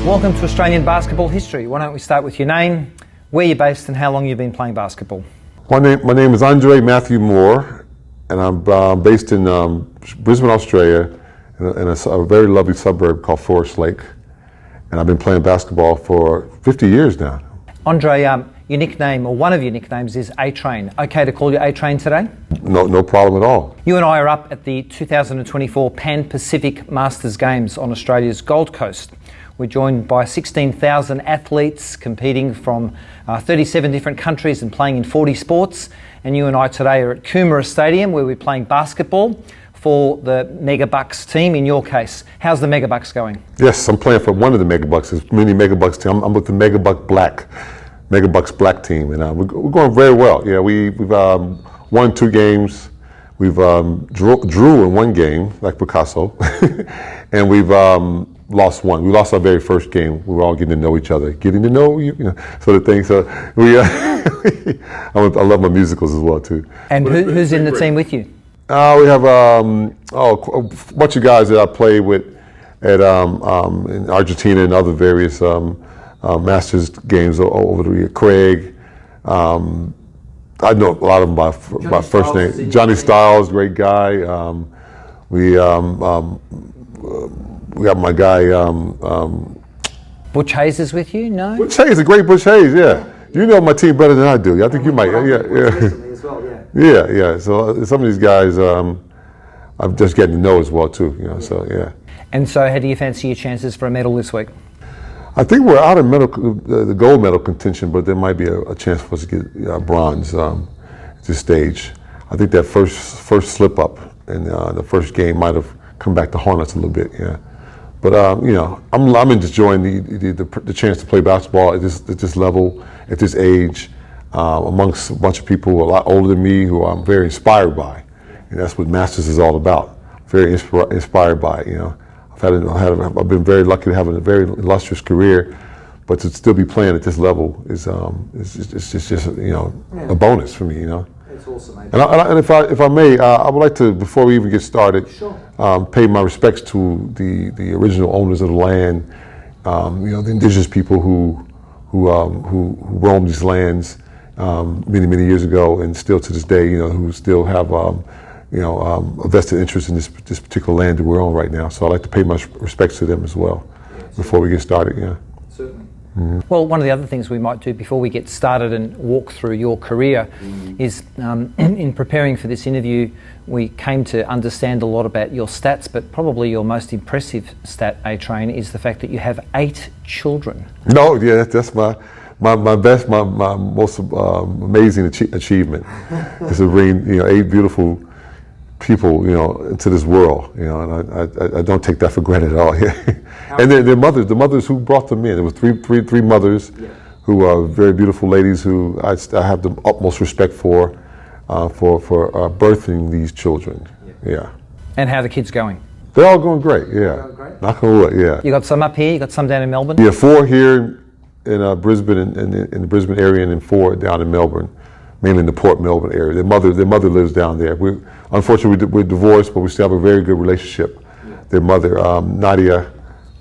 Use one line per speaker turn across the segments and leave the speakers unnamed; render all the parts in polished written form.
Welcome to Australian Basketball History. Why don't we start with your name, where you're based and how long you've been playing basketball?
My name is Mathew Moore, and I'm based in Brisbane, Australia, in a very lovely suburb called Forest Lake. And I've been playing basketball for 50 years now.
Andre, your nickname, or one of your nicknames, is A-Train. Okay to call you A-Train today?
No problem at all.
You and I are up at the 2024 Pan-Pacific Masters Games on Australia's Gold Coast. We're joined by 16,000 athletes competing from 37 different countries and playing in 40 sports. And you and I today are at Coomera Stadium, where we're playing basketball for the Mega Bucks team, in your case. How's the Mega Bucks going?
Yes, I'm playing for one of the Mega Bucks. There's many Mega Bucks team. I'm with the Mega Bucks Black team, and we're going very well. Yeah, we've won 2 games. We've drew in 1 game, like Picasso, and we've lost 1. We lost our very first game. We were all getting to know each other, getting to know you know, sort of thing. So we, I love my musicals as well too.
And who's in the team with you?
We have a bunch of guys that I played with at in Argentina and other various Masters games over the year. Craig, I know a lot of them by first name. Johnny Styles, great guy. We got my guy.
Butch Hayes is with you? No.
Butch Hayes, a great Butch Hayes. Yeah, you know my team better than I do. I think you might. Yeah. So some of these guys, I'm just getting to know as well too. You know. So yeah.
And so, how do you fancy your chances for a medal this week?
I think we're out of the gold medal contention, but there might be a chance for us to get bronze at this stage. I think that first slip up in the first game might have come back to haunt us a little bit. Yeah. But you know, I'm enjoying the chance to play basketball at this level, at this age, amongst a bunch of people who are a lot older than me, who I'm very inspired by, and that's what Masters is all about. Very inspired by it. You know, I've been very lucky to have a very illustrious career, but to still be playing at this level is just you know, a bonus for me. You know.
It's awesome, mate.
And if I may, I would like to, before we even get started,
sure.
Pay my respects to the original owners of the land, you know, the indigenous people who roamed these lands many years ago, and still to this day, you know, who still have you know, a vested interest in this particular land that we're on right now. So I'd like to pay my respects to them as well before we get started. Yeah.
Certainly. Mm-hmm. Well, one of the other things we might do before we get started and walk through your career is, in preparing for this interview, we came to understand a lot about your stats, but probably your most impressive stat, A-Train, is the fact that you have 8 children.
No, yeah, that's my most amazing achievement is to bring, you know, 8 beautiful people, you know, into this world, you know, and I don't take that for granted at all. And their mothers, the mothers who brought them in. There was three mothers who are very beautiful ladies who I have the utmost respect for birthing these children. Yeah.
And how are the kids going?
They're all going great. Yeah. Knock on wood. Yeah.
You got some up here. You got some down in Melbourne.
Yeah, 4 here in Brisbane, in the Brisbane area, and then 4 down in Melbourne. Mainly in the Port Melbourne area. Their mother lives down there. Unfortunately, we're divorced, but we still have a very good relationship. Their mother, Nadia,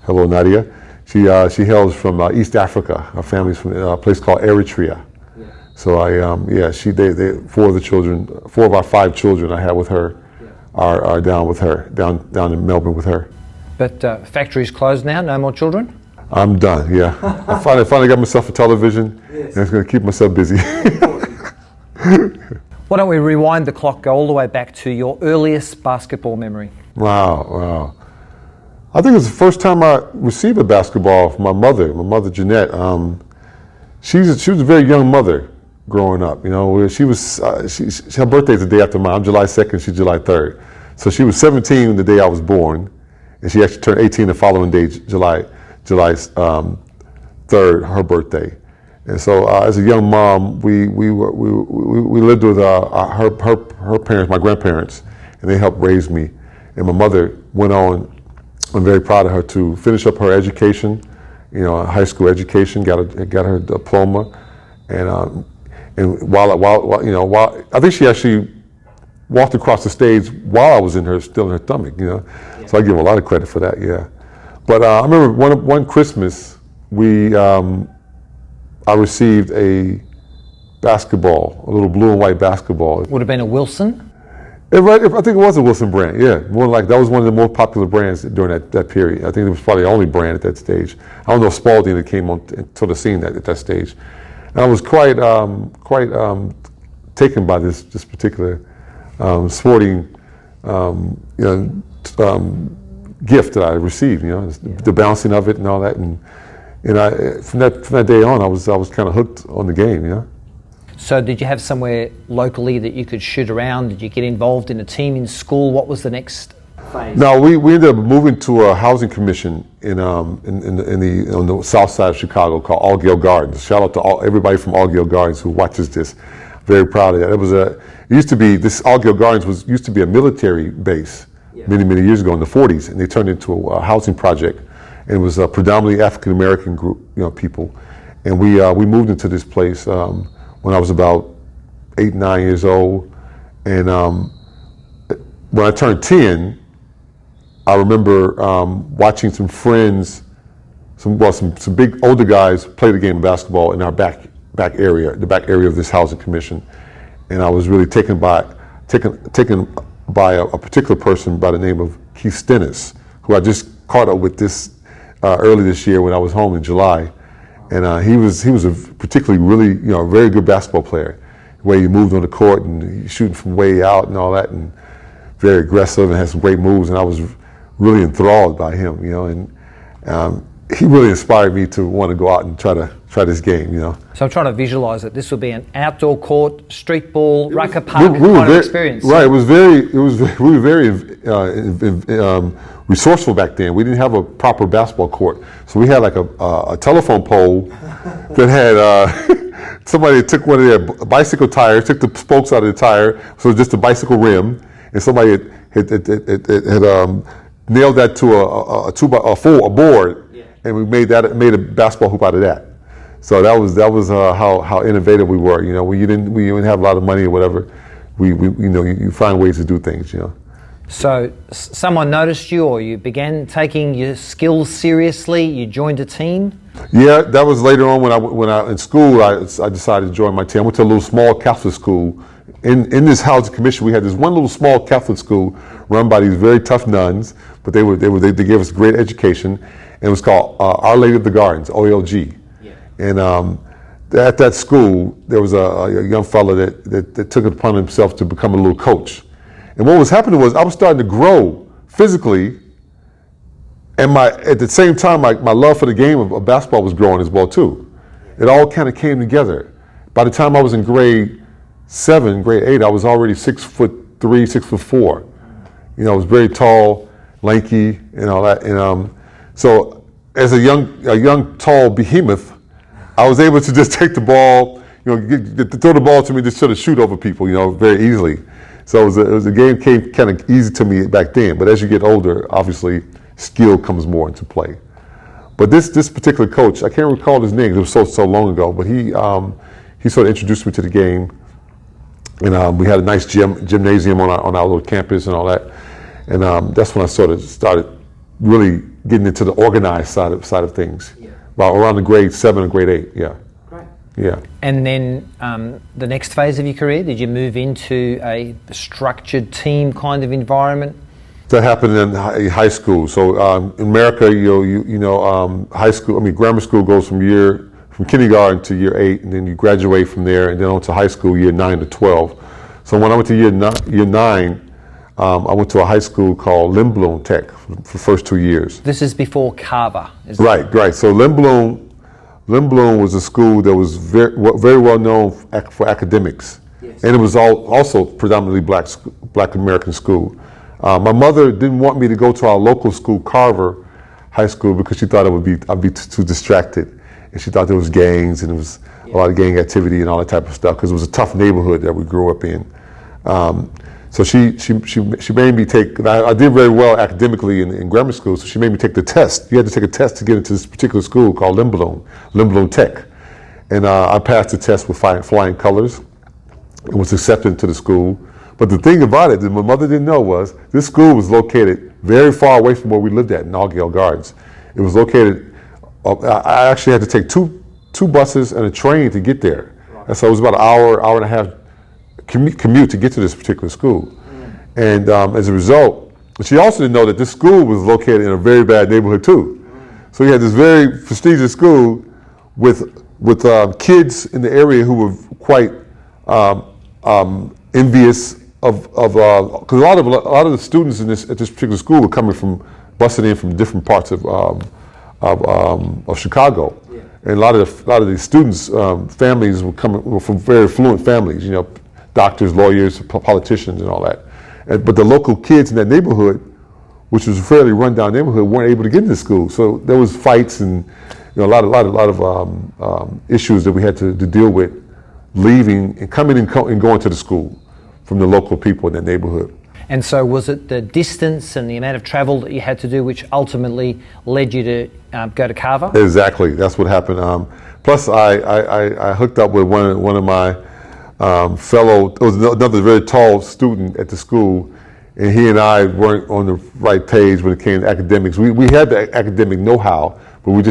hello Nadia, she hails from East Africa. Her family's from a place called Eritrea. So 4 of the children, 4 of our 5 children I have with her are down with her, down in Melbourne with her. But
factory's closed now. No more children.
I'm done. Yeah, I finally got myself a television, and it's going to keep myself busy.
Why don't we rewind the clock, go all the way back to your earliest basketball memory?
Wow. I think it was the first time I received a basketball from my mother, Jeanette. She was a very young mother growing up. You know, she was, her birthday's the day after mine. I'm July 2nd, she's July 3rd. So she was 17 the day I was born, and she actually turned 18 the following day, July 3rd, her birthday. And so, as a young mom, we lived with her parents, my grandparents, and they helped raise me. And my mother went on. I'm very proud of her to finish up her education, you know, high school education. Got her diploma, and while I think she actually walked across the stage while I was still in her stomach, you know. Yeah. So I give her a lot of credit for that. Yeah. But I remember one Christmas. I received a basketball, a little blue and white basketball.
Would have been a Wilson?
I think it was a Wilson brand, yeah. More like that was one of the more popular brands during that period. I think it was probably the only brand at that stage. I don't know if Spalding that came onto the scene at that stage. And I was quite taken by this particular sporting gift that I received. The bouncing of it and all that, and from that day on, I was kind of hooked on the game.
So did you have somewhere locally that you could shoot around? Did you get involved in a team in school? What was the next phase?
No, we ended up moving to a housing commission on the south side of Chicago called Allgale Gardens. Shout out to everybody from Allgale Gardens who watches this. Very proud of that. This Allgale Gardens used to be a military base many years ago in the 40s, and they turned it into a housing project. And it was a predominantly African American group, people, and we moved into this place when I was about 8, 9 years old. And when I turned 10, I remember watching some friends, some big older guys play the game of basketball in our back area, the back area of this housing commission. And I was really taken by a particular person by the name of Keith Stennis, who I just caught up with this early this year when I was home in July. And he was a particularly really very good basketball player. The way he moved on the court and shooting from way out and all that, and very aggressive and had some great moves. And I was really enthralled by him, and he really inspired me to want to go out and try this game,
So I'm trying to visualize it. This would be an outdoor court, street ball, rucker park kind of experience.
Right. We were very resourceful back then. We didn't have a proper basketball court, so we had like a telephone pole that had somebody took one of their bicycle tires, took the spokes out of the tire, so just a bicycle rim, and somebody had nailed that to a board. And we made a basketball hoop out of that. So that was how innovative we were. When you didn't have a lot of money or whatever, you find ways to do things.
So someone noticed you, or you began taking your skills seriously. You joined a team.
Yeah, that was later on when I in school. I decided to join my team. I went to a little small Catholic school. In this housing commission, we had this one little small Catholic school run by these very tough nuns, but they gave us great education. And it was called Our Lady of the Gardens, OLG. Yeah. And at that school, there was a young fellow that took it upon himself to become a little coach. And what was happening was I was starting to grow physically, and at the same time, my love for the game of basketball was growing as well too. It all kind of came together. By the time I was in grade 7, grade 8, I was already 6'3", 6'4". I was very tall, lanky, and all that. And so as a young tall behemoth, I was able to just take the ball, throw the ball to me, just sort of shoot over people, very easily. So the game came kind of easy to me back then. But as you get older, obviously, skill comes more into play. But this particular coach, I can't recall his name, it was so long ago, but he sort of introduced me to the game. And we had a nice gymnasium on our little campus and all that. And that's when I sort of started really getting into the organized side of things. Yeah. About around the grade 7 or grade 8, yeah.
Great.
Yeah.
And then the next phase of your career, did you move into a structured team kind of environment?
That happened in high school. So in America, high school, grammar school goes from kindergarten to year 8, and then you graduate from there, and then on to high school, year 9 to 12. So when I went to year 9, I went to a high school called Lindblom Tech for the first 2 years.
This is before Carver, isn't it?
Right. So Lindblom was a school that was very well known for academics. Yes. And it was also predominantly black American school. My mother didn't want me to go to our local school, Carver High School, because she thought I'd be too distracted. And she thought there was gangs and there was a lot of gang activity and all that type of stuff, because it was a tough neighborhood that we grew up in. So she made me take. I did very well academically in grammar school, so she made me take the test. You had to take a test to get into this particular school called Lindblom Tech, and I passed the test with flying colors and was accepted into the school. But the thing about it that my mother didn't know was this school was located very far away from where we lived at in Allgale Gardens. It was located I actually had to take two buses and a train to get there. Right. And so it was about an hour and a half commute to get to this particular school. And as a result, she also didn't know that this school was located in a very bad neighborhood too. So you had this very prestigious school with kids in the area who were quite envious of because a lot of the students at this particular school were coming from busing in from different parts of Chicago, yeah. And a lot of these students' families were from very affluent families, you know, doctors, lawyers, politicians, and all that. But the local kids in that neighborhood, which was a fairly run-down neighborhood, weren't able to get into school. So there was fights and a lot of issues that we had to deal with, leaving and coming and going to the school from the local people in that neighborhood.
And so was it the distance and the amount of travel that you had to do which ultimately led you to go to Carver?
Exactly, that's what happened. Plus, I hooked up with one of my fellow, it was another very tall student at the school, and he and I weren't on the right page when it came to academics. We had the academic know-how, but we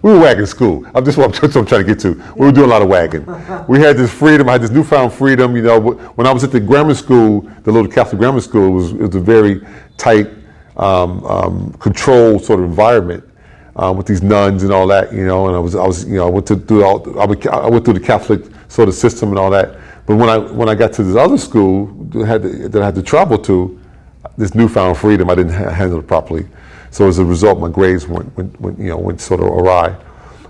were wagging school. That's what I'm trying to get to. We were doing a lot of wagging. We had this freedom, I had this newfound freedom. You know, when I was at the grammar school, the little Catholic grammar school, it was a very tight, controlled sort of environment with these nuns and all that. You know, and I went through the Catholic sort of system and all that. But when I got to this other school that I had to travel to, this newfound freedom, I didn't handle it properly. So as a result, my grades went sort of awry.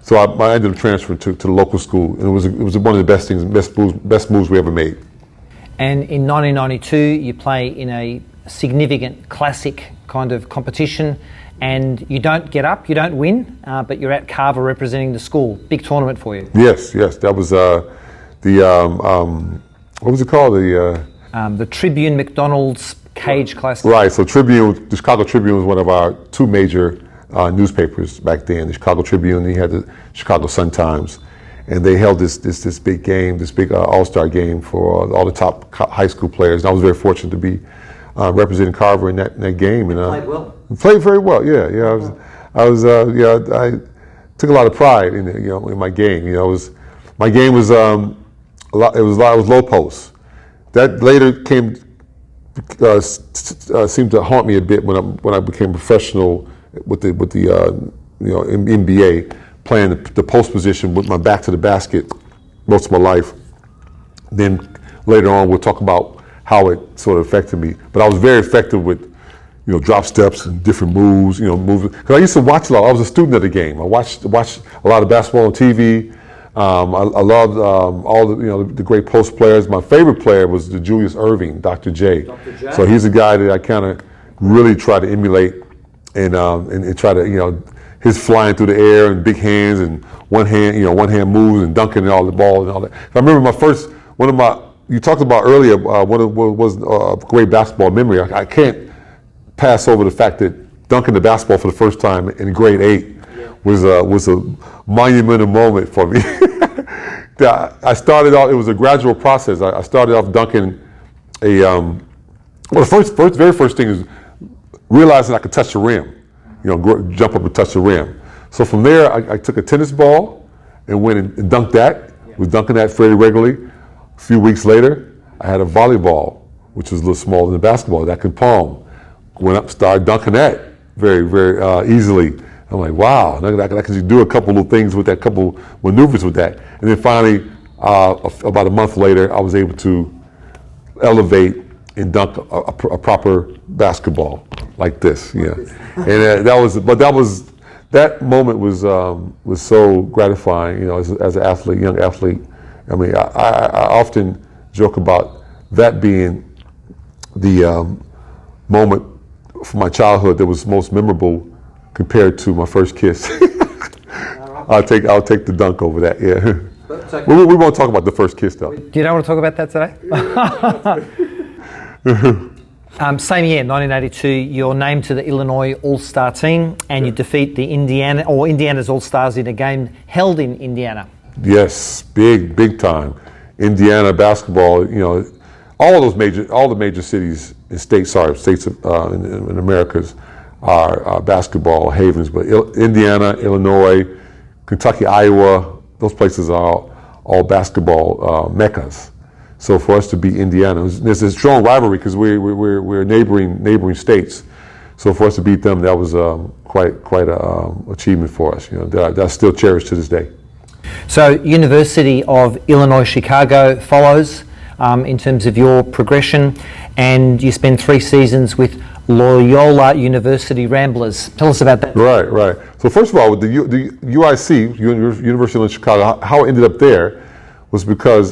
So I ended up transferring to the local school, and it was one of the best moves we ever made.
And in 1992, you play in a significant classic kind of competition, and you don't get up, you don't win, but you're at Carver representing the school. Big tournament for you.
Yes, that was what was it called?
The Tribune McDonald's Cage Classic.
Right, so Tribune, the Chicago Tribune was one of our two major newspapers back then. The Chicago Tribune, and you had the Chicago Sun-Times, and they held this big game, this big all-star game for all the top high school players. And I was very fortunate to be representing Carver in that game. And
played well.
Played very well. Yeah. I took a lot of pride in my game. My game was it was low post. That later seemed to haunt me a bit when I became professional with the NBA, playing the post position with my back to the basket most of my life. Then later on we'll talk about how it sort of affected me. But I was very effective with drop steps and different moves, moves. Because I used to watch a lot. I was a student of the game. I watched a lot of basketball on TV. I loved all the great post players. My favorite player was the Julius Erving, Dr. J. So he's a guy that I kind of really try to emulate and try to his flying through the air and big hands and one hand moves and dunking all the ball and all that. I remember you talked about earlier what was a great basketball memory. I can't pass over the fact that dunking the basketball for the first time in grade 8 was a monumental moment for me. I started off, it was a gradual process. I started off dunking the very first thing is realizing I could touch the rim, jump up and touch the rim. So from there, I took a tennis ball and went and dunked that. Was dunking that fairly regularly. A few weeks later, I had a volleyball, which was a little smaller than a basketball, that I could palm. Went up, started dunking that very, very easily. I'm like, wow, I can do a couple little things with that, couple maneuvers with that. And then finally, about a month later, I was able to elevate and dunk a proper basketball like this, yeah. And that moment was so gratifying, as an athlete, young athlete. I mean, I often joke about that being the moment from my childhood that was most memorable compared to my first kiss. I'll take the dunk over that. Yeah. Okay. We won't talk about the first kiss though.
Do you not want to talk about that today? Same year, 1982, you're named to the Illinois All-Star team, and you defeat Indiana's All-Stars in a game held in Indiana.
Yes, big time. Indiana basketball. All the major cities and states in Americas are basketball havens. But Indiana, Illinois, Kentucky, Iowa, those places are all basketball meccas. So for us to beat Indiana, there's a strong rivalry because we're neighboring states. So for us to beat them, that was quite an achievement for us. That's still cherished to this day.
So University of Illinois Chicago follows in terms of your progression, and you spend 3 seasons with Loyola University Ramblers. Tell us about that.
Right. So first of all, with the UIC, University of Illinois Chicago, how I ended up there was because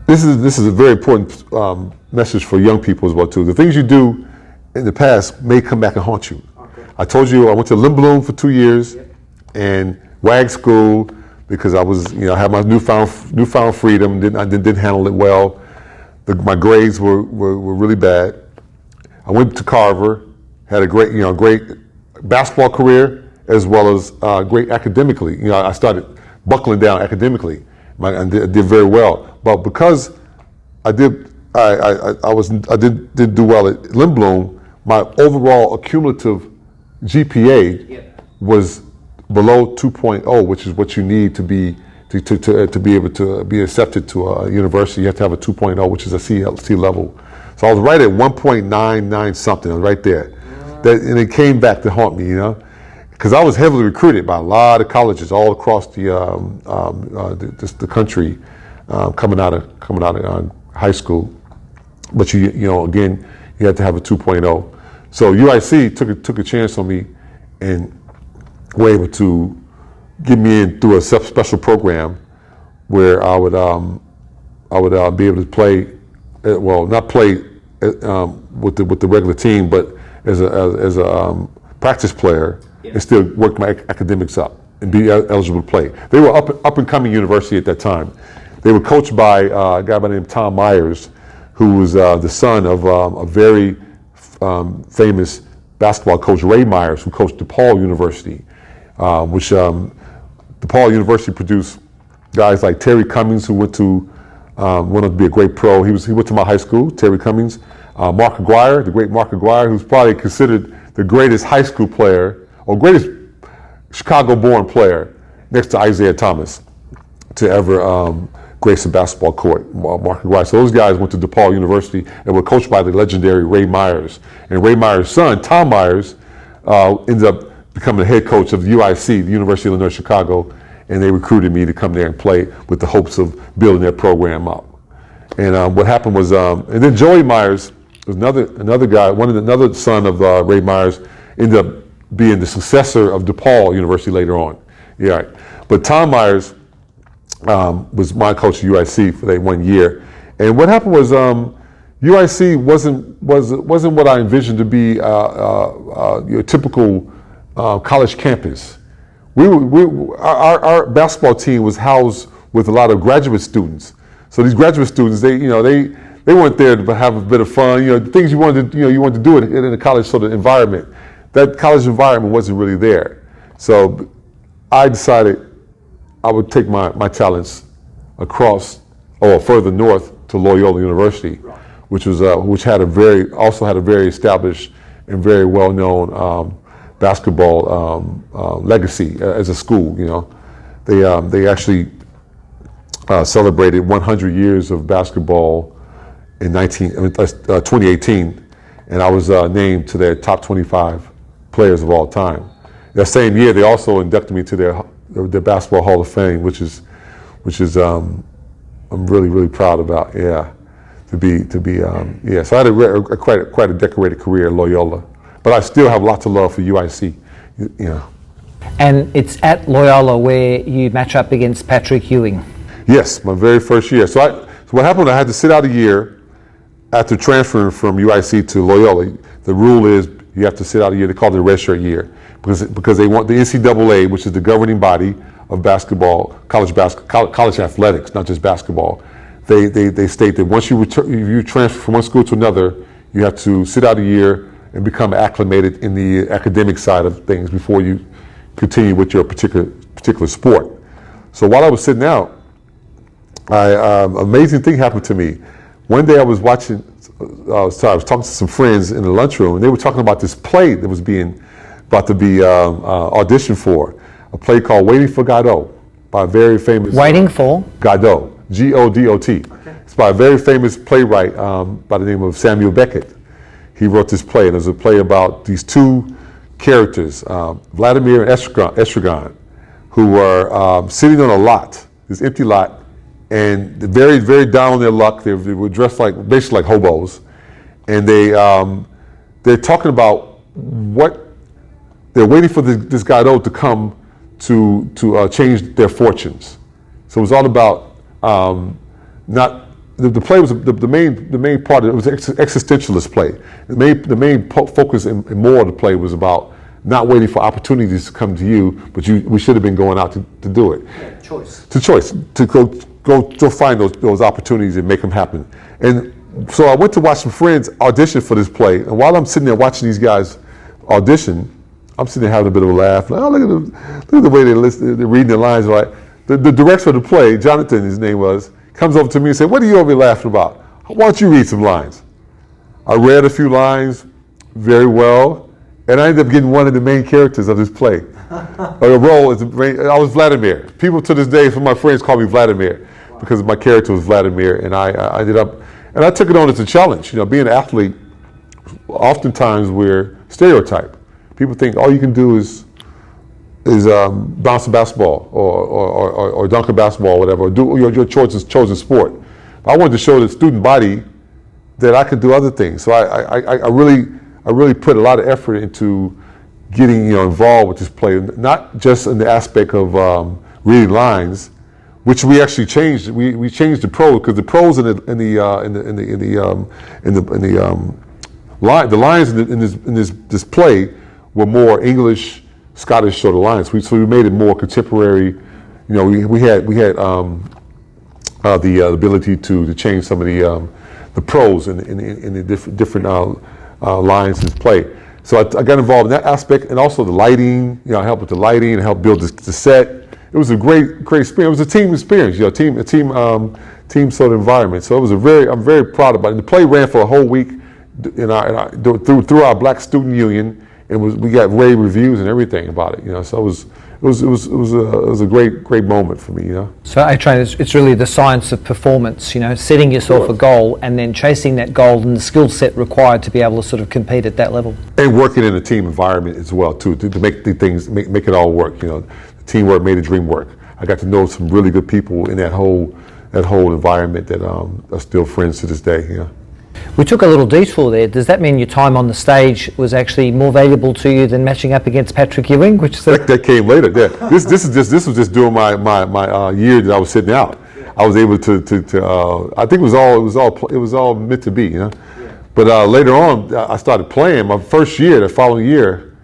this is a very important message for young people as well too. The things you do in the past may come back and haunt you. Okay. I told you I went to Lindblom for 2 years and WAG school because I was, I had my newfound freedom. I didn't handle it well. My grades were really bad. I went to Carver, had a great basketball career as well as great academically. I started buckling down academically. I did very well, but because I didn't do well at Lindblom, my overall accumulative GPA was below 2.0, which is what you need to be able to be accepted to a university. You have to have a 2.0, which is a C level. So I was right at 1.99 something. I was right there, and it came back to haunt me, because I was heavily recruited by a lot of colleges all across the country, coming out of high school. But again, you had to have a 2.0. So UIC took a chance on me and were able to get me in through a special program where I would be able to play, not play with the regular team, but as a practice player. And still work my academics up and be eligible to play. They were up and coming university at that time. They were coached by a guy by the name of Tom Myers, who was the son of a very famous basketball coach, Ray Myers, who coached DePaul University, which DePaul University produced guys like Terry Cummings, who went on to be a great pro. He went to my high school, Terry Cummings. Mark Aguirre, the great Mark Aguirre, who's probably considered the greatest high school player or greatest Chicago-born player next to Isaiah Thomas to ever grace a basketball court, Mark Aguirre. So those guys went to DePaul University and were coached by the legendary Ray Myers. And Ray Myers' son, Tom Myers, ended up becoming the head coach of the UIC, the University of Illinois Chicago, and they recruited me to come there and play with the hopes of building their program up. And what happened was, and then Joey Myers was another guy, another son of Ray Myers, ended up being the successor of DePaul University later on. Yeah, right. But Tom Myers was my coach at UIC for that 1 year. And what happened was UIC wasn't what I envisioned to be your typical college campus. Our basketball team was housed with a lot of graduate students. So these graduate students, they weren't there to have a bit of fun. The things you wanted to do in a college sort of environment. That college environment wasn't really there. So I decided I would take my talents across or further north to Loyola University, which had a very established and very well-known basketball legacy as a school. They actually celebrated 100 years of basketball in 2018, and I was named to their top 25 players of all time. That same year, they also inducted me to their Basketball Hall of Fame, which is I'm really proud about. Yeah, to be So I had quite a decorated career at Loyola, but I still have lots of love for UIC.
And it's at Loyola where you match up against Patrick Ewing.
Yes, my very first year. So what happened? I had to sit out a year after transferring from UIC to Loyola. The rule is you have to sit out a year. They call it a redshirt year because they want the NCAA, which is the governing body of basketball, college athletics, not just basketball. They state that once you transfer from one school to another, you have to sit out a year and become acclimated in the academic side of things before you continue with your particular sport. So while I was sitting out, amazing thing happened to me. One day I was watching, I was talking to some friends in the lunchroom, and they were talking about this play that was about to be auditioned for, a play called Waiting for Godot by a very famous...
Waiting for?
Godot, G-O-D-O-T. Okay. It's by a very famous playwright by the name of Samuel Beckett. He wrote this play, and it was a play about these two characters, Vladimir and Estragon, who were sitting on a lot, this empty lot, and very, very down on their luck. They were dressed basically like hobos, and they're talking about what they're waiting for this Godot to come to change their fortunes. So it was all about the play was the main part of it was an existentialist play. The main focus and more of the play was about not waiting for opportunities to come to you, but we should have been going out to do it.
Yeah, choice.
To go find those opportunities and make them happen. And so I went to watch some friends audition for this play, and while I'm sitting there watching these guys audition, I'm sitting there having a bit of a laugh. Like, oh, look at the way they're reading the lines. Right? The director of the play, Jonathan, his name was, comes over to me and said, "What are you over here laughing about? Why don't you read some lines?" I read a few lines very well, and I ended up getting one of the main characters of this play. A role as I was Vladimir. People to this day, some of my friends call me Vladimir because my character was Vladimir, and I ended up, and I took it on as a challenge. You know, being an athlete, oftentimes we're stereotyped. People think all you can do is bounce a basketball or dunk a basketball or whatever, or do your chosen sport. But I wanted to show the student body that I could do other things. So I really put a lot of effort into getting involved with this play, not just in the aspect of reading lines, which we actually changed. We changed the prose because the prose the lines in this play were more English, Scottish sort of lines. So we made it more contemporary. We had the ability to change some of the prose in the different lines in this play. So I got involved in that aspect, and also the lighting. I helped with the lighting and helped build the set. It was a great experience. It was a team experience. A team sort of environment. So I'm very proud about it. And the play ran for a whole week through our Black Student Union. We got rave reviews and everything about it, So it was a great moment for me,
So it's really the science of performance, setting yourself a goal and then chasing that goal and the skill set required to be able to sort of compete at that level.
And working in a team environment as well too, to make the things make it all work. The teamwork made the dream work. I got to know some really good people in that whole environment that are still friends to this day.
We took a little detour there. Does that mean your time on the stage was actually more valuable to you than matching up against Patrick Ewing?
That came later. Yeah. This was just during my year that I was sitting out. I was able to I think it was all meant to be, Yeah. But later on, I started playing. My first year, the following year,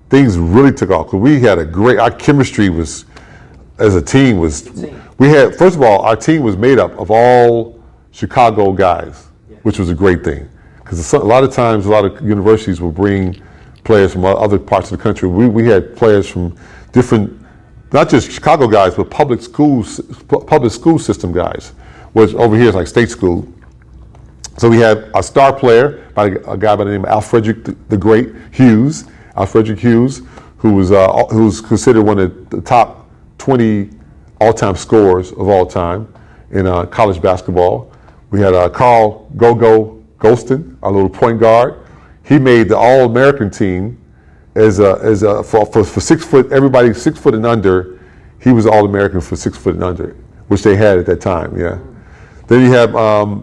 things really took off because we had our chemistry as a team first of all, our team was made up of all Chicago guys, which was a great thing, because a lot of times a lot of universities will bring players from other parts of the country. We had players from different, not just Chicago guys, but public school system guys, which over here is like state school. So we had a star player, a guy by the name of Al Frederick the Great Hughes, who was considered one of the top 20 all-time scorers of all time in college basketball. We had Carl Go-Go Golston, our little point guard. He made the All-American team for 6 foot. Everybody 6 foot and under. He was All-American for 6 foot and under, which they had at that time. Yeah. Then you have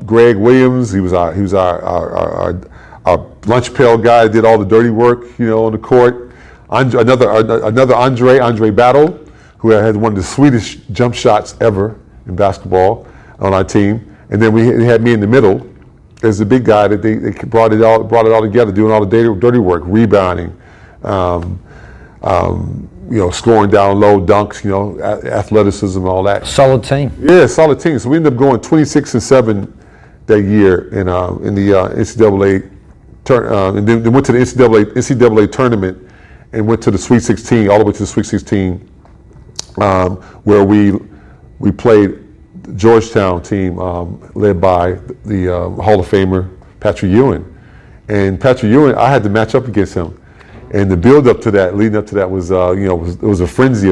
Greg Williams. He was our lunch pail guy. Did all the dirty work, on the court. Another Andre Battle, who had one of the sweetest jump shots ever in basketball on our team. And then we had me in the middle as the big guy that they brought it all together, doing all the dirty work, rebounding, scoring down low, dunks, athleticism, all that.
Solid team.
Yeah, solid team. So we ended up going 26-7 that year in the NCAA and then went to the NCAA tournament and went to the Sweet 16, all the way to the Sweet 16, where we played Georgetown team led by the Hall of Famer Patrick Ewing. And Patrick Ewing, I had to match up against him. And the build up to that, leading up to that, was it was a frenzy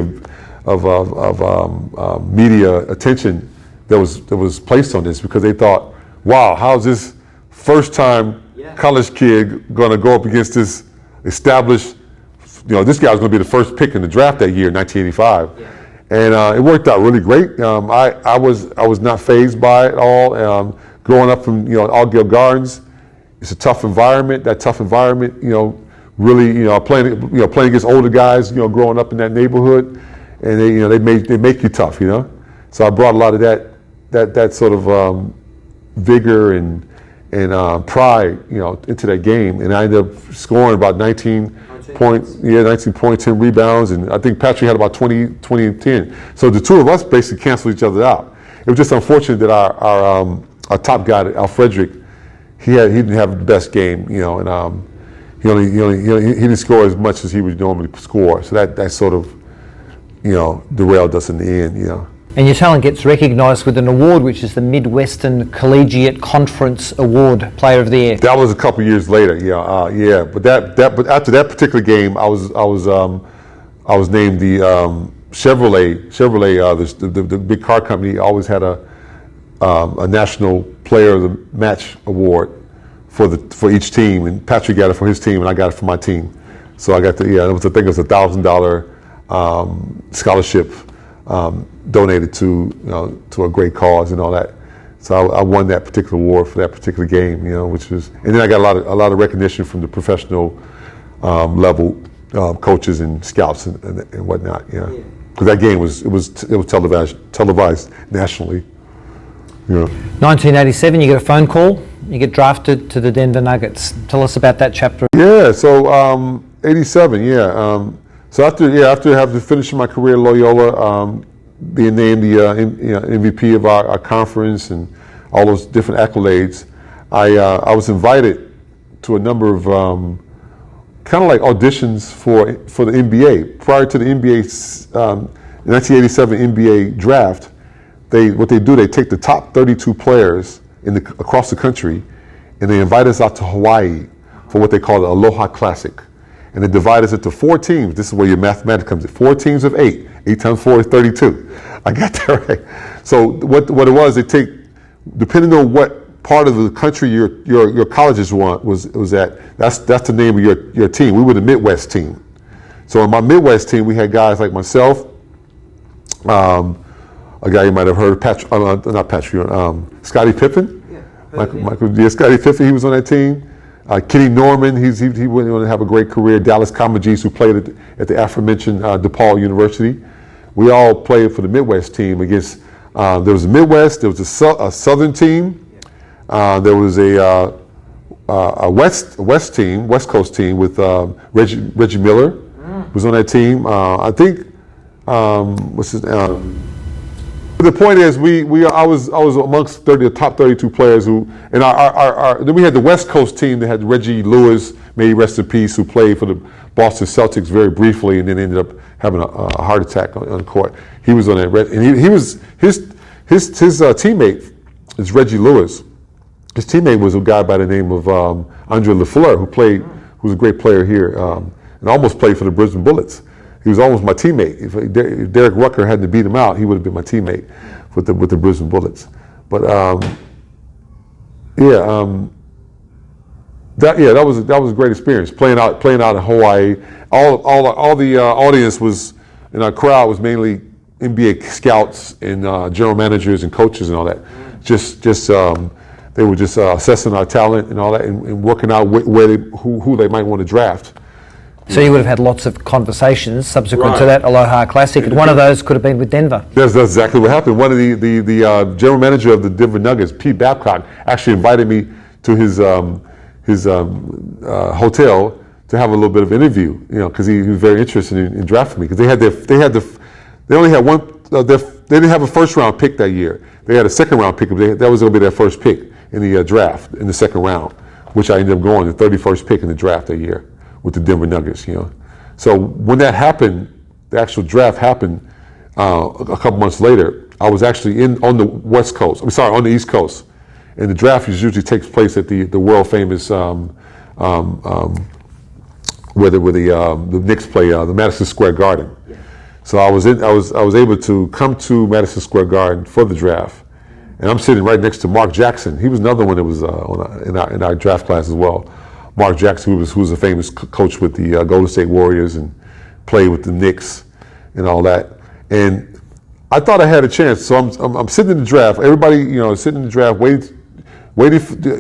of media attention that was placed on this, because they thought, wow, how's this first time college kid going to go up against this established, this guy was going to be the first pick in the draft that year, 1985. Yeah. And it worked out really great. I was not fazed by it at all. Growing up from Argyle Gardens, it's a tough environment. That tough environment, really, playing against older guys, growing up in that neighborhood, and they make you tough, So I brought a lot of that sort of vigor and pride, into that game, and I ended up scoring about 19 points, 10 rebounds, and I think Patrick had about 20 and 10. So the two of us basically canceled each other out. It was just unfortunate that our top guy, Al Frederick, he didn't have the best game, and he didn't score as much as he would normally score. So that sort of derailed us in the end,
And your talent gets recognised with an award, which is the Midwestern Collegiate Conference Award, Player of the Year.
That was a couple years later, But after that particular game, I was named the Chevrolet. The big car company always had a national Player of the Match award for each team, and Patrick got it for his team, and I got it for my team. So I got I think it was $1,000 scholarship. Donated to a great cause and all that. So I won that particular award for that particular game, which was, and then I got a lot of recognition from the professional level coaches and scouts and whatnot, because that game was televised nationally.
1987, you get a phone call, you get drafted to the Denver Nuggets. Tell us about that chapter.
Yeah, so 87, So after finishing my career at Loyola, being named the MVP of our conference and all those different accolades, I was invited to a number of kind of like auditions for the NBA. Prior to the NBA 1987 NBA draft, they take the top 32 players across the country, and they invite us out to Hawaii for what they call the Aloha Classic. And they divide us into 4 teams. This is where your mathematics comes in. 4 teams of 8. 8 times 4 is 32. I got that right. So what it was, they take, depending on what part of the country your colleges was at, that's the name of your team. We were the Midwest team. So in my Midwest team, we had guys like myself, a guy you might have heard of, Scottie Pippen. Yeah, Scottie Pippen, he was on that team. Kenny Norman, he went on to have a great career. Dallas Comagese, who played at the aforementioned DePaul University. We all played for the Midwest team against, there was a Midwest, there was a Southern team, there was a West team, West Coast team with Reggie Miller was on that team. I think, what's his name? The point is, I was amongst the top 32 players who, and then we had the West Coast team that had Reggie Lewis, may he rest in peace, who played for the Boston Celtics very briefly, and then ended up having a heart attack on court. He was on that, and his teammate is Reggie Lewis. His teammate was a guy by the name of Andre LaFleur, who was a great player here, and almost played for the Brisbane Bullets. He was almost my teammate. If Derek Rucker hadn't beat him out, he would have been my teammate with the Brisbane Bullets. But that was a great experience playing out in Hawaii. All the audience was, and our crowd was mainly NBA scouts and general managers and coaches and all that. They were just assessing our talent and all that, and working out who they might want to draft.
So you would have had lots of conversations subsequent to that Aloha Classic, and one of those could have been with Denver.
That's exactly what happened. One of the general manager of the Denver Nuggets, Pete Babcock, actually invited me to his hotel to have a little bit of interview, because he was very interested in drafting me, because they didn't have a first round pick that year. They had a second round pick. That was going to be their first pick in the draft in the second round, which I ended up going the 31st pick in the draft that year with the Denver Nuggets, So when that happened, the actual draft happened a couple months later, I was actually on the West Coast. On the East Coast, and the draft usually takes place at the world famous where the Knicks play, the Madison Square Garden. Yeah. So I was able to come to Madison Square Garden for the draft, and I'm sitting right next to Mark Jackson. He was another one that was in our draft class as well. Mark Jackson, who was a famous coach with the Golden State Warriors and played with the Knicks and all that. And I thought I had a chance, so I'm sitting in the draft. Everybody, sitting in the draft, waiting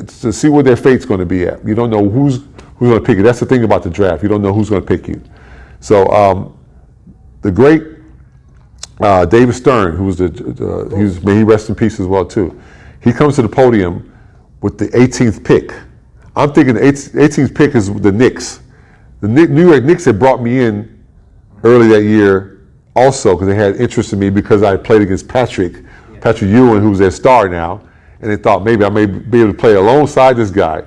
to see where their fate's going to be at. You don't know who's going to pick you. That's the thing about the draft. You don't know who's going to pick you. So the great David Stern, who was may he rest in peace as well too. He comes to the podium with the 18th pick. I'm thinking the 18th pick is the Knicks. The New York Knicks had brought me in early that year also because they had interest in me because I played against Patrick Ewing, who's their star now, and they thought maybe I may be able to play alongside this guy.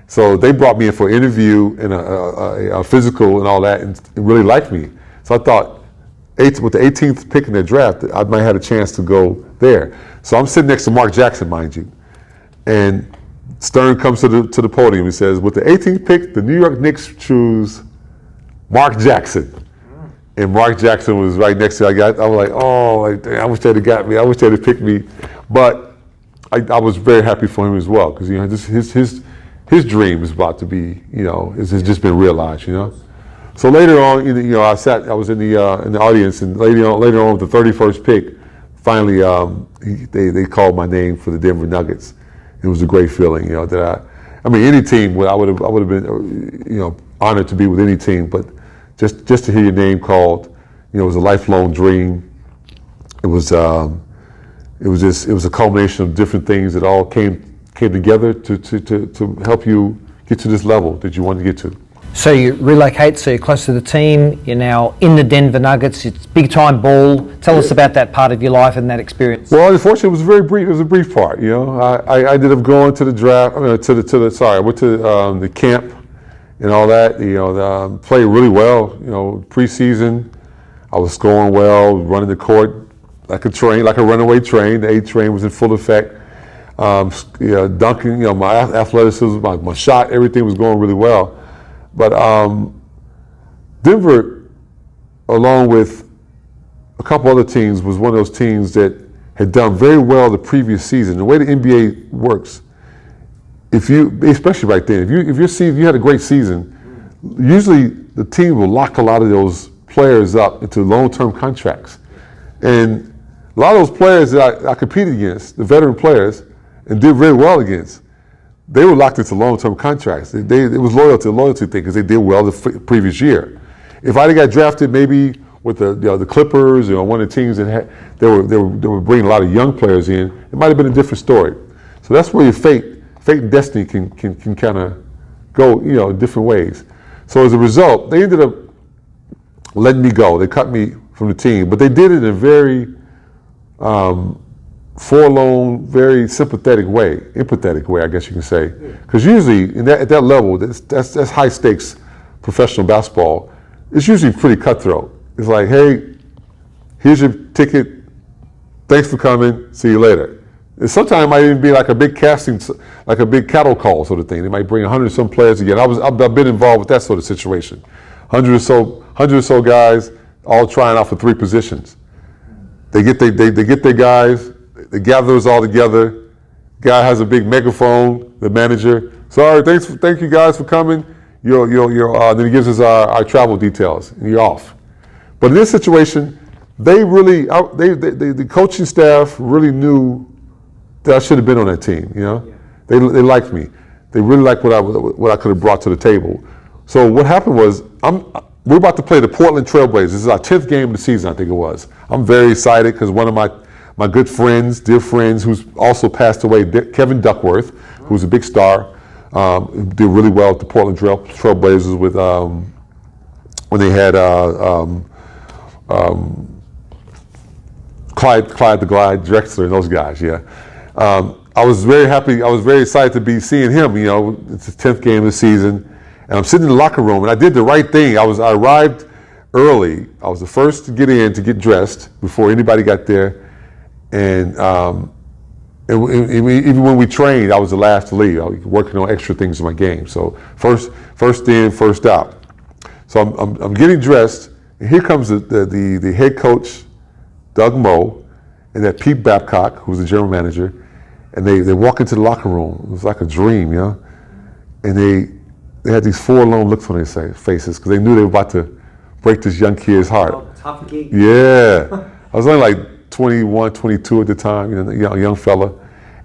So they brought me in for an interview and a physical and all that, and really liked me. So I thought, with the 18th pick in their draft, I might have a chance to go there. So I'm sitting next to Mark Jackson, mind you, and Stern comes to the podium. He says, with the 18th pick, the New York Knicks choose Mark Jackson. And Mark Jackson was right next to me. I was like, oh, damn, I wish they'd have got me. I wish they'd have picked me. But I was very happy for him as well because his dream is about to be, has just been realized. So later on, I was in the audience, and later on with the 31st pick, finally they called my name for the Denver Nuggets. It was a great feeling, any team, I would have been, honored to be with any team, but just to hear your name called, it was a lifelong dream. It was a culmination of different things that all came together to help you get to this level that you wanted to get to.
So you relocate, so you're close to the team, you're now in the Denver Nuggets, it's big time ball. Tell us about that part of your life and that experience.
Well, unfortunately, it was very brief. It was a brief part, I ended up going to the draft, I went to the camp and all that, played really well, preseason. I was scoring well, running the court like a runaway train. The A train was in full effect. Dunking, my athleticism, my shot, everything was going really well. But Denver, along with a couple other teams, was one of those teams that had done very well the previous season. The way the NBA works, especially right then, if you had a great season, usually the team will lock a lot of those players up into long-term contracts. And a lot of those players that I competed against, the veteran players, and did very well against, they were locked into long-term contracts. It was loyalty thing because they did well the previous year. If I'd have got drafted maybe with the Clippers or one of the teams that they were bringing a lot of young players in, it might have been a different story. So that's where your fate and destiny can kind of go, different ways. So as a result, they ended up letting me go. They cut me from the team, but they did it in a very forlorn, very empathetic way, I guess you can say. Because usually at that level, that's high stakes professional basketball. It's usually pretty cutthroat. It's like, hey, here's your ticket. Thanks for coming. See you later. And sometimes it might even be like a big like a big cattle call sort of thing. They might bring 100 some players again. I've been involved with that sort of situation. 100 or so guys all trying out for 3 positions. They get their guys. They gather us all together. Guy has a big megaphone. The manager. Sorry, thank you guys for coming. Then he gives us our travel details, and you're off. But in this situation, the coaching staff really knew that I should have been on that team. They liked me. They really liked what I could have brought to the table. So what happened was we're about to play the Portland Trailblazers. This is our 10th game of the season, I think it was. I'm very excited because one of my good friends, dear friends, who's also passed away, Kevin Duckworth, who's a big star, did really well at the Portland Trailblazers with when they had Clyde the Glide, Drexler, and those guys. Yeah, I was very happy. I was very excited to be seeing him. It's the 10th game of the season, and I'm sitting in the locker room, and I did the right thing. I arrived early. I was the first to get in to get dressed before anybody got there. And even when we trained, I was the last to leave. I was working on extra things in my game. So first in, first out. So I'm getting dressed, and here comes the head coach, Doug Moe, and that Pete Babcock, who was the general manager, and they walk into the locker room. It was like a dream, you know. And they had these forlorn looks on their faces because they knew they were about to break this young kid's heart.
Oh, tough gig.
Yeah. I was only like 21, 22 at the time, you know, a young fella.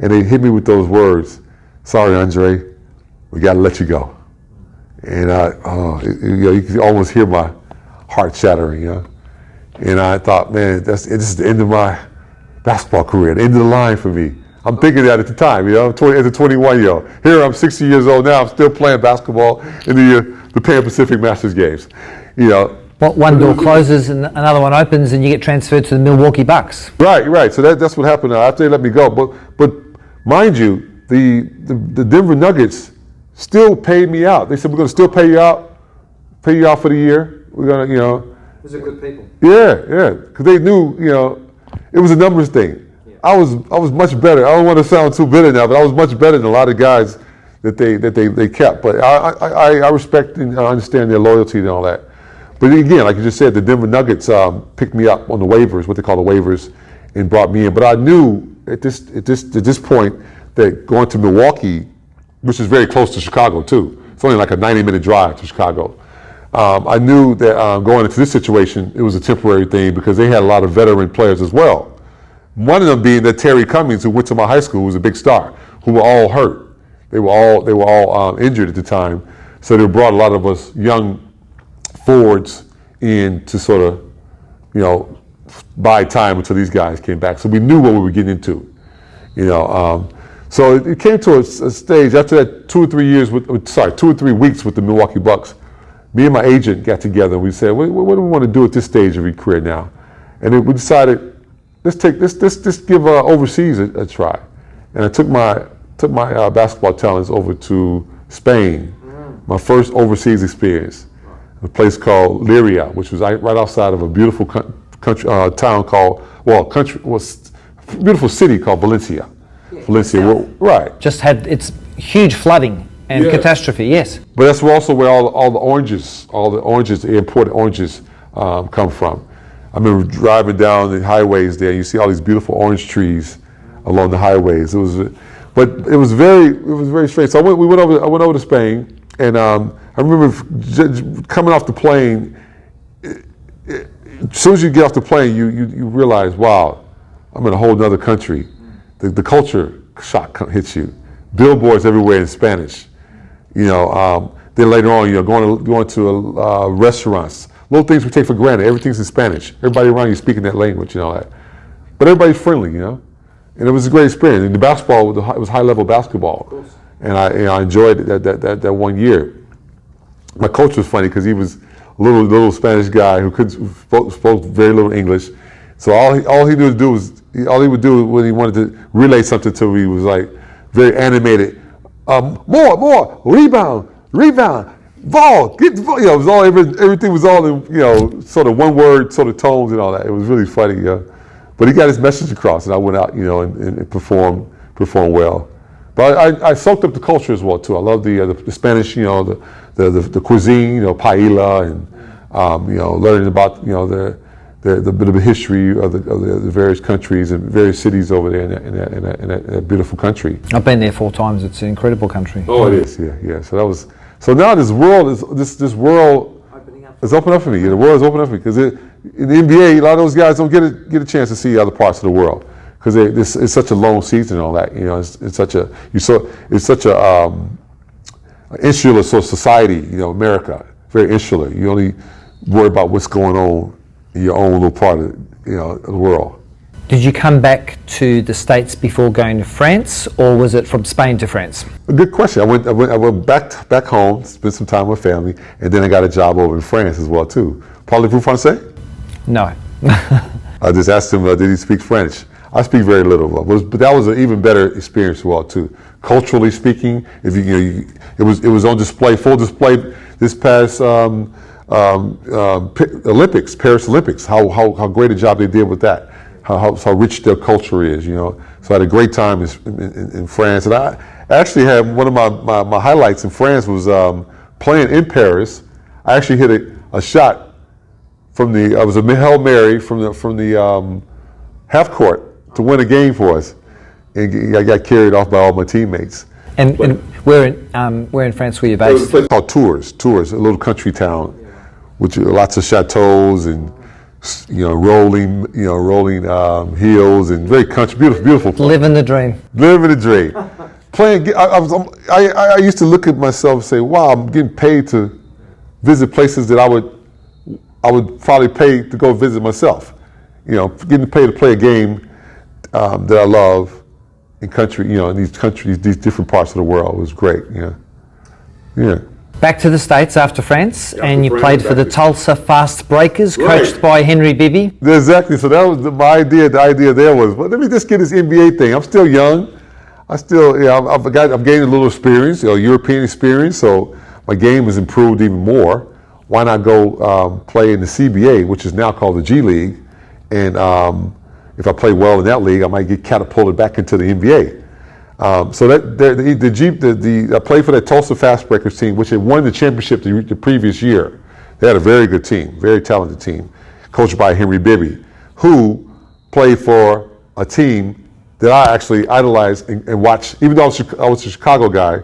And they hit me with those words, "Sorry, Andre, we got to let you go." And you could almost hear my heart shattering, you know. And I thought, man, this is the end of my basketball career, the end of the line for me. I'm thinking that at the time, you know, as a 21-year-old. Here I'm 60 years old now, I'm still playing basketball in the Pan Pacific Masters games, you know.
Well, one door closes and another one opens, and you get transferred to the Milwaukee Bucks.
Right. So that's what happened after they let me go. But mind you, the Denver Nuggets still paid me out. They said, "We're going to still pay you out for the year. We're going to, you know."
Those are good people.
Yeah, because they knew, you know, it was a numbers thing. Yeah. I was much better. I don't want to sound too bitter now, but I was much better than a lot of guys that they kept. But I respect and I understand their loyalty and all that. But again, like you just said, the Denver Nuggets picked me up on the waivers, what they call the waivers, and brought me in. But I knew at this point that going to Milwaukee, which is very close to Chicago too, it's only like a 90-minute drive to Chicago. I knew that going into this situation, it was a temporary thing because they had a lot of veteran players as well. One of them being that Terry Cummings, who went to my high school, who was a big star, who were all hurt. They were all injured at the time. So they brought a lot of us young forwards in to sort of, you know, buy time until these guys came back. So we knew what we were getting into, you know. So it came to a stage after that 2 or 3 weeks with the Milwaukee Bucks. Me and my agent got together and we said, what do we want to do at this stage of your career now? And we decided, let's give overseas a try. And I took my basketball talents over to Spain, my first overseas experience, a place called Leiria, which was right outside of a beautiful beautiful city called Valencia. Yeah, Valencia, right.
Just had its huge flooding and catastrophe, yes.
But that's also where all the oranges, the imported oranges come from. I remember driving down the highways there, and you see all these beautiful orange trees along the highways. It was very strange. So I went over to Spain, and I remember coming off the plane. As soon as you get off the plane, you realize, wow, I'm in a whole other country. The culture shock hits you. Billboards everywhere in Spanish. You know, then later on, you know, going to restaurants, little things we take for granted. Everything's in Spanish. Everybody around you speaking that language and all that. But everybody's friendly, you know. And it was a great experience. And the basketball was high level basketball, and I enjoyed it that 1 year. My coach was funny because he was a little Spanish guy who spoke very little English. So all he would do when he wanted to relay something to me was like very animated. More, rebound, ball, get the ball. You know, it was all everything was all in, you know, sort of one word sort of tones and all that. It was really funny, you know. But he got his message across, and I went out, you know, and performed well. But I soaked up the culture as well too. I love the Spanish, you know, the cuisine, you know, paella, and you know, learning about, you know, the bit of the history of the various countries and various cities over there in that beautiful country.
I've been there 4 times. It's an incredible country.
Oh, it is. Yeah. So now this world is opening up for me. The world is opening up for me because in the NBA, a lot of those guys don't get a chance to see other parts of the world because it's such a long season and all that. You know, it's such a insular sort of society. You know, America, very insular. You only worry about what's going on in your own little part of, you know, the world.
Did you come back to the States before going to France, or was it from Spain to France?
A good question. I went back home, spent some time with family, and then I got a job over in France as well too. Parlez-vous français?
No.
I just asked him, did he speak French? I speak very little, but that was an even better experience as well too. Culturally speaking, it was on display, full display this past Olympics, Paris Olympics. How great a job they did with that. how rich their culture is, you know. So I had a great time in France, and I actually had one of my highlights in France was playing in Paris. I actually hit a shot from I was a Hail Mary from the half court to win a game for us, and I got carried off by all my teammates.
And where in France were you based?
It was a place called Tours, a little country town, with lots of chateaus and rolling hills and very country, beautiful place.
Living the dream.
Living the dream. Playing. I used to look at myself and say, "Wow, I'm getting paid to visit places that I would probably pay to go visit myself." You know, getting paid to play a game that I love in country. You know, in these countries, these different parts of the world was great. Yeah.
Back to the States after France, and you played for the Tulsa Fast Breakers, coached by Henry Bibby.
Exactly. So that was my idea. The idea there was, well, let me just get this NBA thing. I'm still young. I've gained a little experience, European experience. So my game has improved even more. Why not go play in the CBA, which is now called the G League, and if I play well in that league, I might get catapulted back into the NBA. So I played for that Tulsa Fast Breakers team, which had won the championship the previous year. They had a very good team, very talented team, coached by Henry Bibby, who played for a team that I actually idolized and watched. Even though I was a Chicago guy,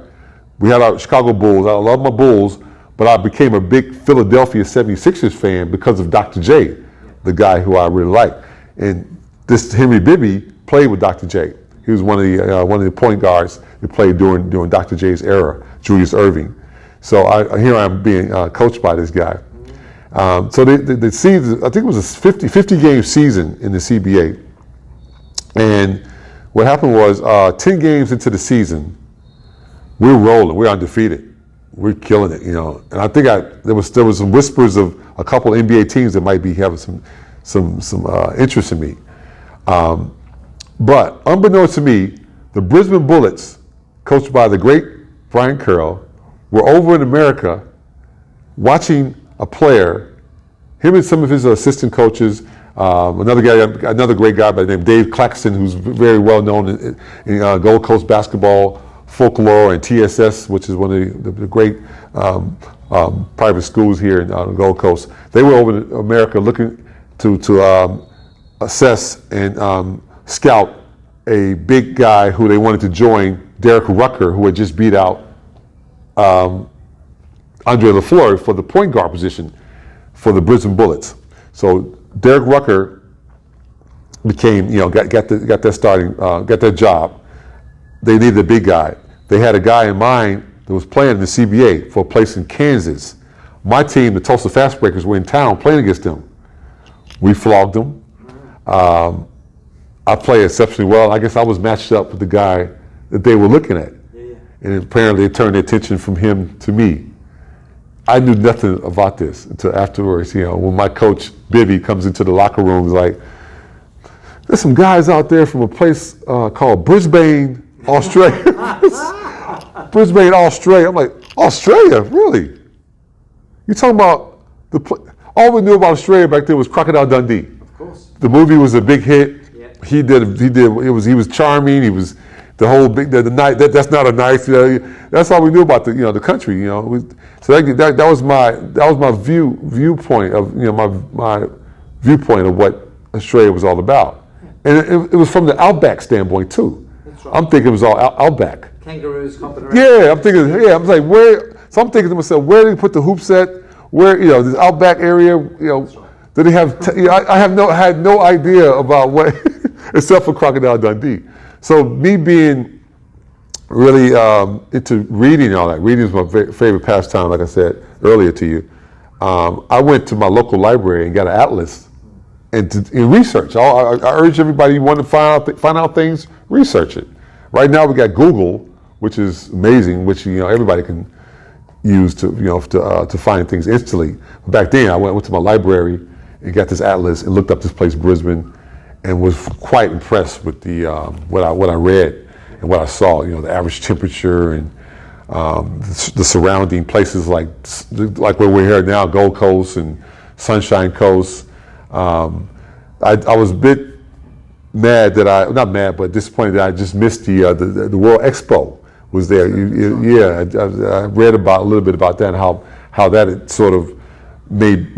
we had our Chicago Bulls. I love my Bulls, but I became a big Philadelphia 76ers fan because of Dr. J, the guy who I really like. And this Henry Bibby played with Dr. J. He was one of the point guards that played during Dr. J's era, Julius Erving. So here I am being coached by this guy. So the season, I think it was a 50 game season in the CBA. And what happened was 10 games into the season, we're rolling, we're undefeated, we're killing it, And I think there was some whispers of a couple of NBA teams that might be having some interest in me. But unbeknownst to me, the Brisbane Bullets, coached by the great Brian Curl, were over in America watching a player, him and some of his assistant coaches, another great guy by the name of Dave Claxton, who's very well known in Gold Coast basketball folklore and TSS, which is one of the great private schools here in Gold Coast. They were over in America looking to assess and scout a big guy who they wanted to join, Derek Rucker, who had just beat out Andre LaFleur for the point guard position for the Brisbane Bullets. So Derek Rucker became, got that job. They needed a big guy. They had a guy in mind that was playing in the CBA for a place in Kansas. My team, the Tulsa Fast Breakers, were in town playing against them. We flogged them. I played exceptionally well. I guess I was matched up with the guy that they were looking at. And apparently it turned their attention from him to me. I knew nothing about this until afterwards, when my coach, Bibby, comes into the locker room, he's like, there's some guys out there from a place called Brisbane, Australia. Brisbane, Australia. I'm like, Australia? Really? You talking about all we knew about Australia back then was Crocodile Dundee.
Of course.
The movie was a big hit. He was charming. He was the whole big the night. That's not a nice. That's all we knew about the country. So that was my viewpoint of my viewpoint of what Australia was all about, and it was from the outback standpoint too.
That's right.
I'm thinking it was all outback.
Kangaroos hopping around.
Yeah, I'm thinking. Yeah, I'm like where. So I'm thinking to myself, where did they put the hoops at? Where this outback area? Right. Did they have? I had no idea about what. Except for Crocodile Dundee. So me being really into reading and all that, reading is my favorite pastime, like I said earlier to you. I went to my local library and got an atlas and research. I urge everybody who want to find out things, research it. Right now we got Google, which is amazing, which everybody can use to find things instantly. But back then I went to my library and got this atlas and looked up this place, Brisbane, and was quite impressed with the what I read and what I saw. The average temperature and the surrounding places like where we're here now, Gold Coast and Sunshine Coast. I was a bit mad that not mad, but disappointed that I just missed the World Expo was there. I read about a little bit about that and how that had sort of made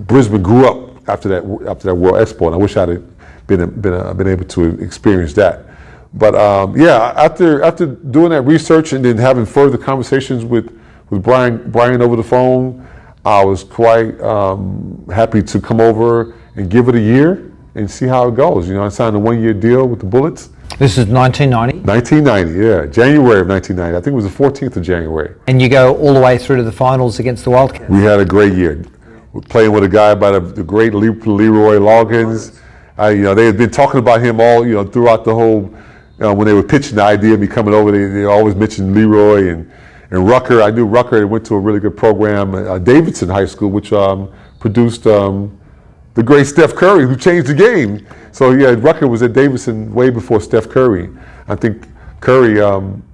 Brisbane grew up after that World Expo, and I wish I'd have been able to experience that. But after doing that research and then having further conversations with Brian over the phone, I was quite happy to come over and give it a year and see how it goes. I signed a 1-year deal with the Bullets.
This is 1990?
1990, yeah. January of 1990. I think it was the 14th of January.
And you go all the way through to the finals against the Wildcats.
We had a great year. We're playing with a guy by the great Leroy Loggins. They had been talking about him all, throughout the whole, when they were pitching the idea of me coming over, they always mentioned Leroy and Rucker. I knew Rucker had went to a really good program at Davidson High School, which produced the great Steph Curry, who changed the game. So Rucker was at Davidson way before Steph Curry. I think Curry,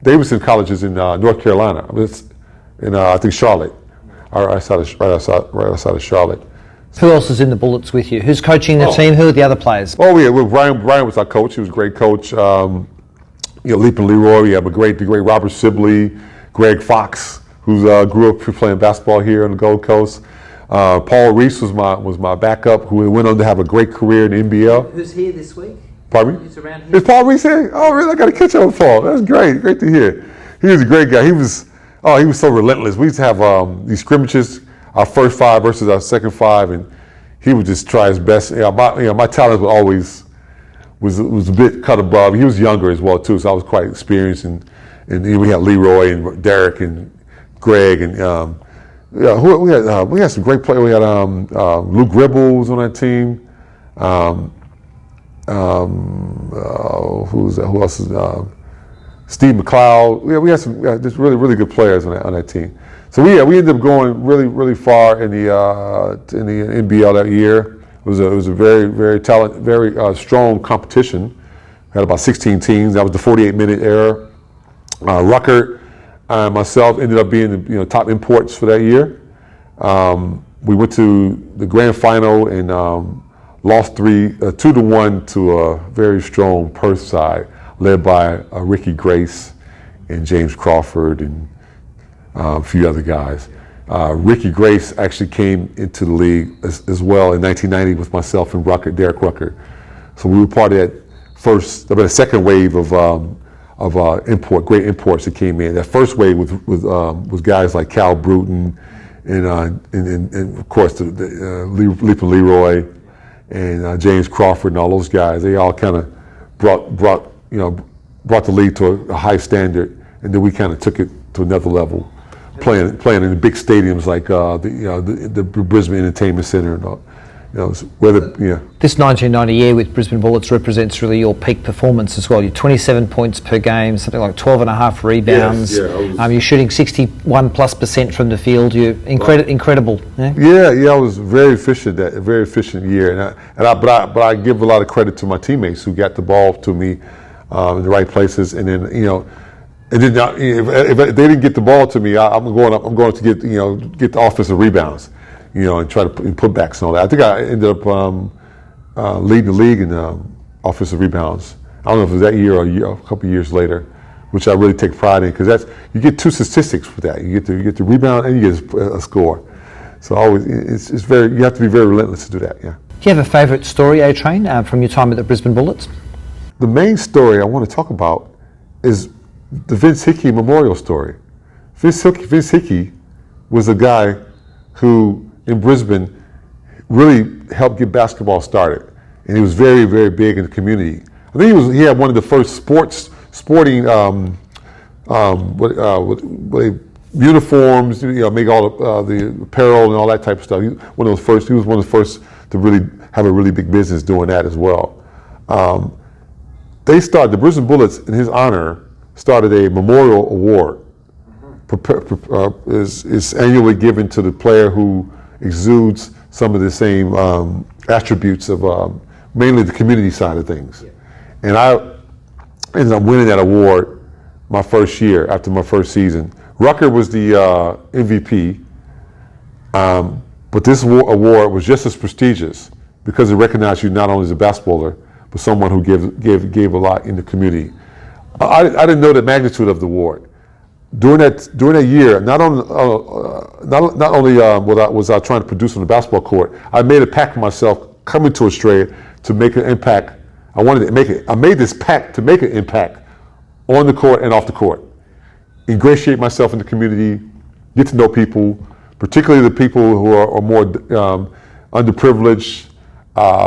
Davidson College is in North Carolina. It's in I think Charlotte, right outside of Charlotte.
Who else is in the Bullets with you? Who's coaching the team? Who are the other players?
Oh yeah, well, Brian was our coach. He was a great coach. Leaping Leroy. We have the great Robert Sibley, Greg Fox, who grew up playing basketball here on the Gold Coast. Paul Reese was my backup, who went on to have a great career in the NBL.
Who's here this week?
Pardon me?
Who's around here?
Is Paul Reese here? Oh, really? I got to catch up with Paul. That's great. Great to hear. He was a great guy. He was so relentless. We used to have these scrimmages, our first 5 versus our second 5, and he would just try his best. My talent was a bit cut above. He was younger as well too, so I was quite experienced. And we had Leroy and Derek and Greg and. We had some great players. We had Luke Ribbles on that team. Who else is Steve McLeod? We had some just really good players on that team. So we ended up going really far in the NBL that year. It was a very strong competition. We had about 16 teams. That was the 48-minute era. Rucker. Myself ended up being the top imports for that year. We went to the grand final and lost 2-1 to a very strong Perth side, led by Ricky Grace and James Crawford and a few other guys. Ricky Grace actually came into the league as well in 1990 with myself and Derek Rucker. So we were part of that second wave of great imports that came in. That first wave was guys like Cal Bruton and of course Leaping Leroy and James Crawford and all those guys. They all kind of brought the league to a high standard, and then we kind of took it to another level, playing in the big stadiums like the Brisbane Entertainment Center and all. This
1990 year with Brisbane Bullets represents really your peak performance as well. You're 27 points per game, something like 12 and a half rebounds. Yes, you're shooting 61+% from the field. You're incredible.
I was very efficient. A very efficient year, but I give a lot of credit to my teammates who got the ball to me in the right places, and then if they didn't get the ball to me, I'm going to get the offensive rebounds. And try to put putbacks and all that. I think I ended up leading the league in offensive rebounds. I don't know if it was that year or a couple of years later, which I really take pride in, because you get 2 statistics for that. You get the rebound and you get a score. So you have to be very relentless to do that. Yeah.
Do you have a favourite story, A-Train, from your time at the Brisbane Bullets?
The main story I want to talk about is the Vince Hickey memorial story. Vince Hickey was a guy who in Brisbane really helped get basketball started, and he was very, very big in the community. I think he had one of the first sporting uniforms, make all the apparel and all that type of stuff. He was one of the first to really have a really big business doing that as well. The Brisbane Bullets, in his honor, started a memorial award. Is annually given to the player who exudes some of the same attributes of mainly the community side of things. And I ended up winning that award my first year after my first season. Rucker was the MVP, but this award was just as prestigious because it recognized you not only as a basketballer, but someone who gave a lot in the community. I didn't know the magnitude of the award. During that year, not only was I trying to produce on the basketball court, I made a pact for myself coming to Australia to make an impact. I made this pact to make an impact on the court and off the court. Ingratiate myself in the community, get to know people, particularly the people who are more underprivileged,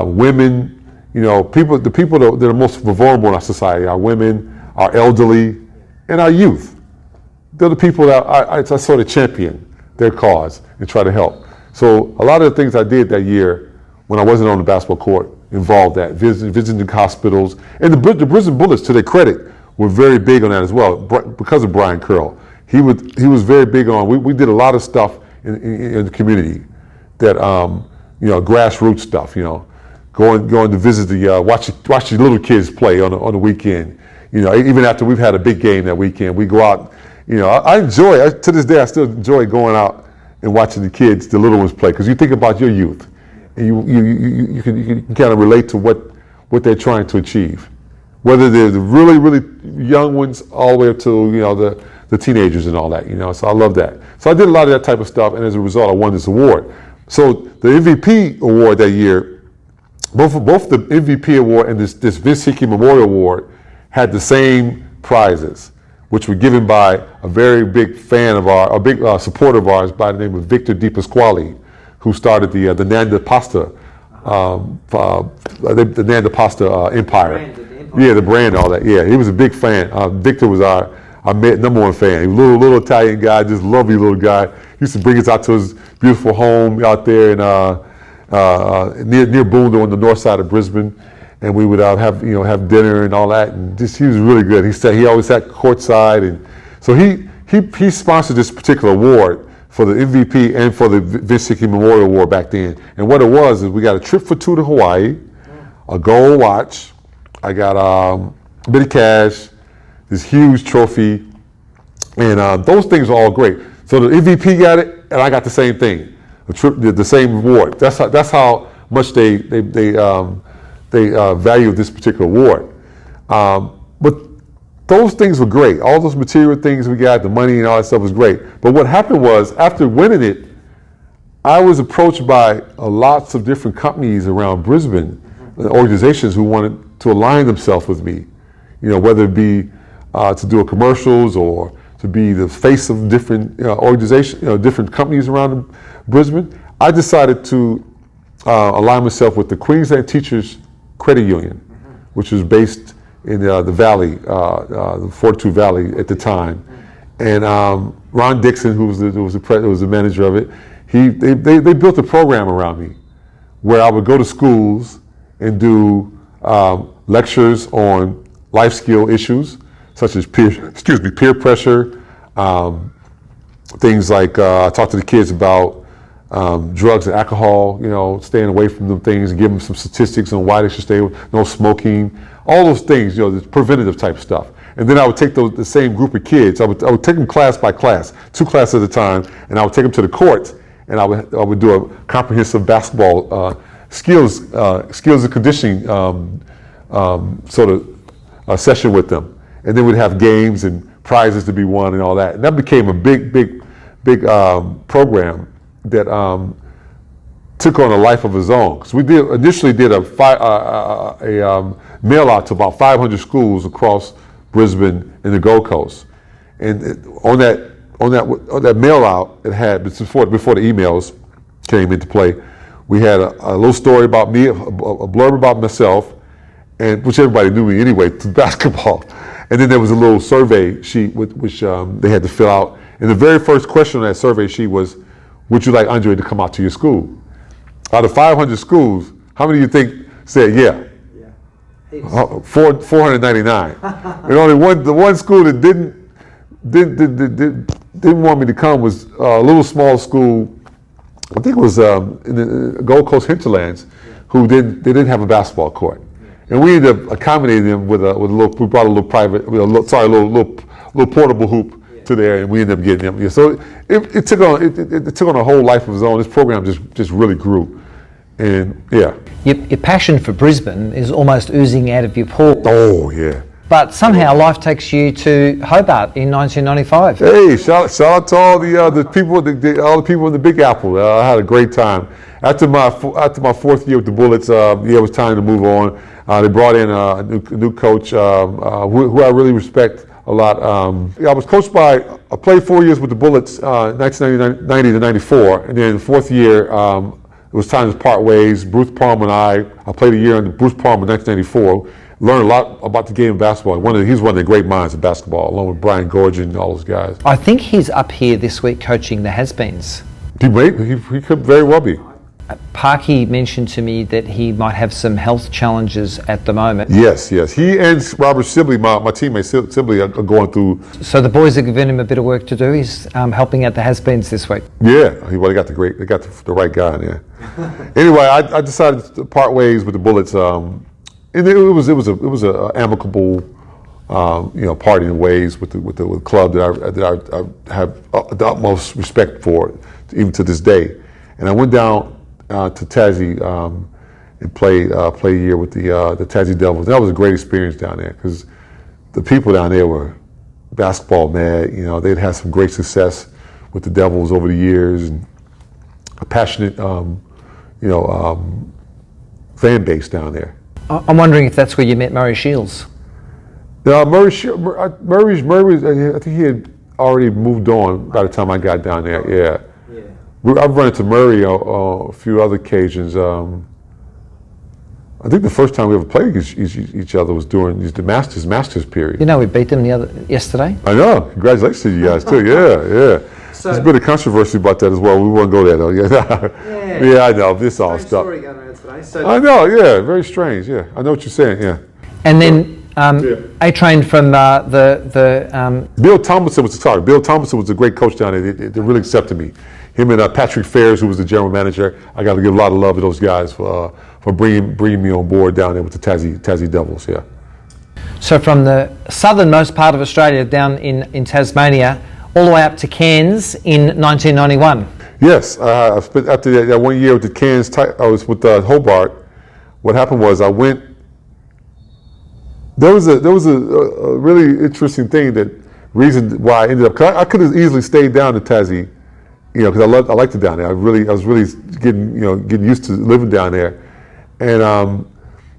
women. The people that are most vulnerable in our society, our women, our elderly, and our youth. They're the people that I sort of champion their cause and try to help. So a lot of the things I did that year when I wasn't on the basketball court involved that, visiting hospitals. And the Brisbane Bullets, to their credit, were very big on that as well, because of Brian Curl. He was very big on, we did a lot of stuff in the community that, grassroots stuff, going to visit watch the little kids play on the weekend. Even after we've had a big game that weekend, we go out. To this day, I still enjoy going out and watching the little ones play, because you think about your youth, and you can kind of relate to what they're trying to achieve, whether they're the really, really young ones all the way up to the teenagers and all that. So I love that. So I did a lot of that type of stuff, and as a result, I won this award. So the MVP award that year, both the MVP award and this Vince Hickey Memorial Award had the same prizes, which were given by a very big fan of a big supporter of ours by the name of Victor DiPasquale, who started the Nanda Pasta, the Nanda Pasta empire. Yeah, the brand, all that. Yeah, he was a big fan. Victor was our number one fan. He was a little Italian guy, just lovely little guy. He used to bring us out to his beautiful home out there in near Boonville on the north side of Brisbane. And we would have dinner and all that, and he was really good. He always sat courtside, and so he sponsored this particular award for the MVP and for the Vince Hickey Memorial Award back then. And what it was is we got a trip for two to Hawaii, a gold watch, I got a bit of cash, this huge trophy, and those things are all great. So the MVP got it, and I got the same thing, the same award. That's how much they value this particular award. But those things were great. All those material things we got, the money and all that stuff was great. But what happened was, after winning it, I was approached by lots of different companies around Brisbane, organizations who wanted to align themselves with me, whether it be to do commercials or to be the face of different organizations, different companies around Brisbane. I decided to align myself with the Queensland Teachers Credit Union, which was based in the Valley, the Fortitude Valley at the time. And Ron Dixon, who was the manager of it, they built a program around me where I would go to schools and do lectures on life skill issues such as peer pressure, things like talk to the kids about drugs and alcohol, staying away from them things, and give them some statistics on why they should stay, no smoking, all those things, the preventative type stuff. And then I would take the same group of kids, I would take them class by class, 2 classes at a time, and I would take them to the court, and I would do a comprehensive basketball skills and conditioning sort of session with them. And then we'd have games and prizes to be won and all that. And that became a big program that took on a life of its own. Because we initially did a mail out to about 500 schools across Brisbane and the Gold Coast. And on that mail out, it had, before the emails came into play, we had a little story about me, a blurb about myself, and which everybody knew me anyway through basketball. And then there was a little survey sheet which they had to fill out. And the very first question on that survey sheet was, would you like Andre to come out to your school? Out of 500 schools, how many do you think said yeah? 499. And only the one school that didn't want me to come was a little small school, I think it was in the Gold Coast hinterlands, who didn't have a basketball court. And we ended up accommodating them with a little, we brought a little private, a little portable hoop to there, and we ended up getting them. Yeah, so it took on a whole life of its own. This program just really grew. And yeah.
Your passion for Brisbane is almost oozing out of your pores.
Oh yeah.
But somehow life takes you to Hobart in 1995.
Hey, shout out to all the people, all the people in the Big Apple. I had a great time. After my 4th year with the Bullets, it was time to move on. They brought in a new coach who I really respect a lot. I was coached I played 4 years with the Bullets, 1990 to 94, and then the 4th year, it was time to part ways. Bruce Palmer and I played a year under Bruce Palmer in 1994. Learned a lot about the game of basketball. He's one of the great minds of basketball, along with Brian Gorgian and all those guys.
I think he's up here this week coaching the Has-Beens.
He could very well be.
Parky mentioned to me that he might have some health challenges at the moment.
Yes. He and Robert Sibley, my teammate Sibley, are going through.
So the boys are giving him a bit of work to do. He's helping out the Has-Beens this week.
Yeah, they got the right guy in there. Anyway, I decided to part ways with the Bullets. And it was a amicable, parting ways with the club that I have the utmost respect for, even to this day. And I went down to Tassie and played a year with the Tassie Devils. That was a great experience down there because the people down there were basketball mad. They'd had some great success with the Devils over the years, and a passionate, fan base down there.
I'm wondering if that's where you met Murray Shields.
Murray, I think he had already moved on by the time I got down there. Yeah. I've run into Murray a few other occasions. I think the first time we ever played against each other was during the Masters period.
We beat them yesterday.
I know. Congratulations to you guys too. Yeah. So, there's a bit of controversy about that as well. We won't go there though. Yeah, I know. This all stuff.
Story going around today. So
I know. Yeah, very strange. Yeah, I know what you're saying. Yeah.
And then A-Train from the
Bill Thompson was the target. Bill Thompson was a great coach down there. They really accepted me. Him and Patrick Fairs, who was the general manager. I got to give a lot of love to those guys for bringing me on board down there with the Tassie Devils. Yeah.
So from the southernmost part of Australia down in Tasmania, all the way up to Cairns in 1991.
Yes, after that 1 year with the Cairns, I was with Hobart. What happened was I went. There was a really interesting thing reason why I ended up. I could have easily stayed down in Tassie, because I liked it down there. I was really getting used to living down there, and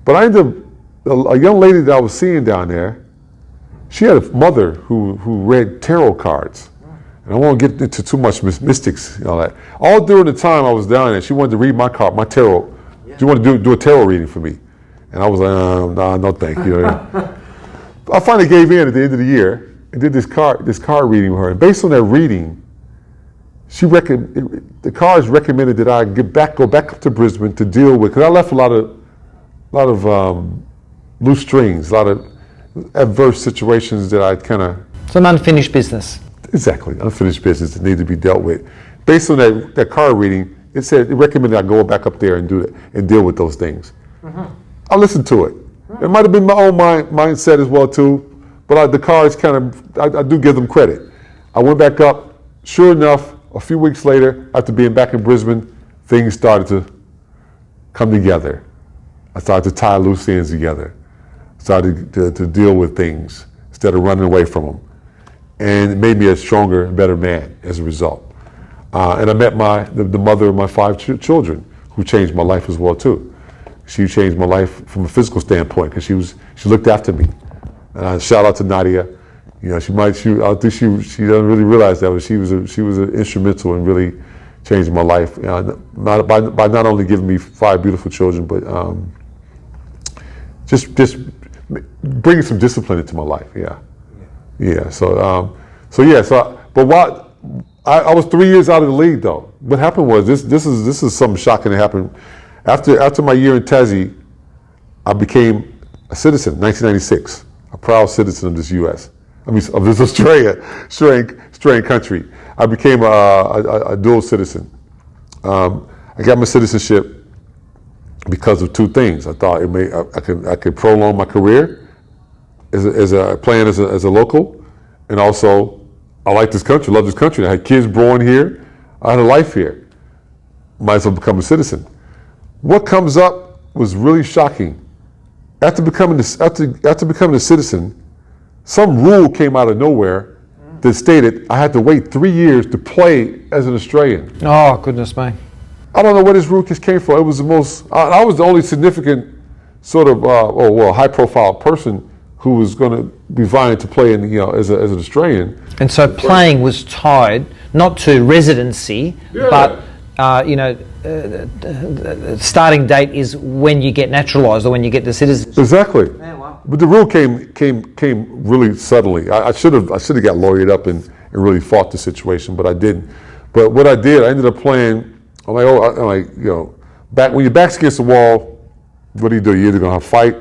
but I ended up a young lady that I was seeing down there. She had a mother who read tarot cards. And I won't get into too much mystics and all that. All during the time I was down there, she wanted to read my tarot. She wanted to do a tarot reading for me. And I was like, no thank you. I finally gave in at the end of the year and did this card reading with her. And based on that reading, the cards recommended that I go back up to Brisbane to deal with, because I left a lot of loose strings, a lot of adverse situations that I kind of...
Some unfinished business.
Exactly, unfinished business that needed to be dealt with. Based on that card reading, it recommended I go back up there and do it and deal with those things. Mm-hmm. I listened to it. It might have been my own mindset as well too, but the cards I do give them credit. I went back up. Sure enough, a few weeks later, after being back in Brisbane, things started to come together. I started to tie loose ends together. Started to deal with things instead of running away from them. And it made me a stronger, better man as a result. And I met the mother of my 5 children, who changed my life as well too. She changed my life from a physical standpoint because she looked after me. Shout out to Nadia. I think she doesn't really realize that, but she was instrumental in really changing my life. By not only giving me 5 beautiful children, but just bringing some discipline into my life. Yeah. But what I was 3 years out of the league though. What happened was this is something shocking that happened. After my year in Tassie, I became a citizen in 1996, a proud citizen of this U.S. Of this Australian country. I became a dual citizen. I got my citizenship because of 2 things. I thought I could prolong my career as a local, and also I like this country, love this country. I had kids born here. I had a life here. Might as well become a citizen. what comes up was really shocking. After becoming a citizen, some rule came out of nowhere that stated I had to wait 3 years to play as an Australian.
Oh, goodness me.
I don't know where this rule came from. It was the most, I was the only significant sort of, high-profile person who was going to be vying to play as an Australian.
And so playing was tied not to residency, but starting date is when you get naturalised or when you get the citizenship.
Exactly.
Yeah, wow.
But the rule came really suddenly. I should have got lawyered up and really fought the situation, but I didn't. But what I did, I ended up playing. Back when your back's against the wall, what do? You're either gonna have fight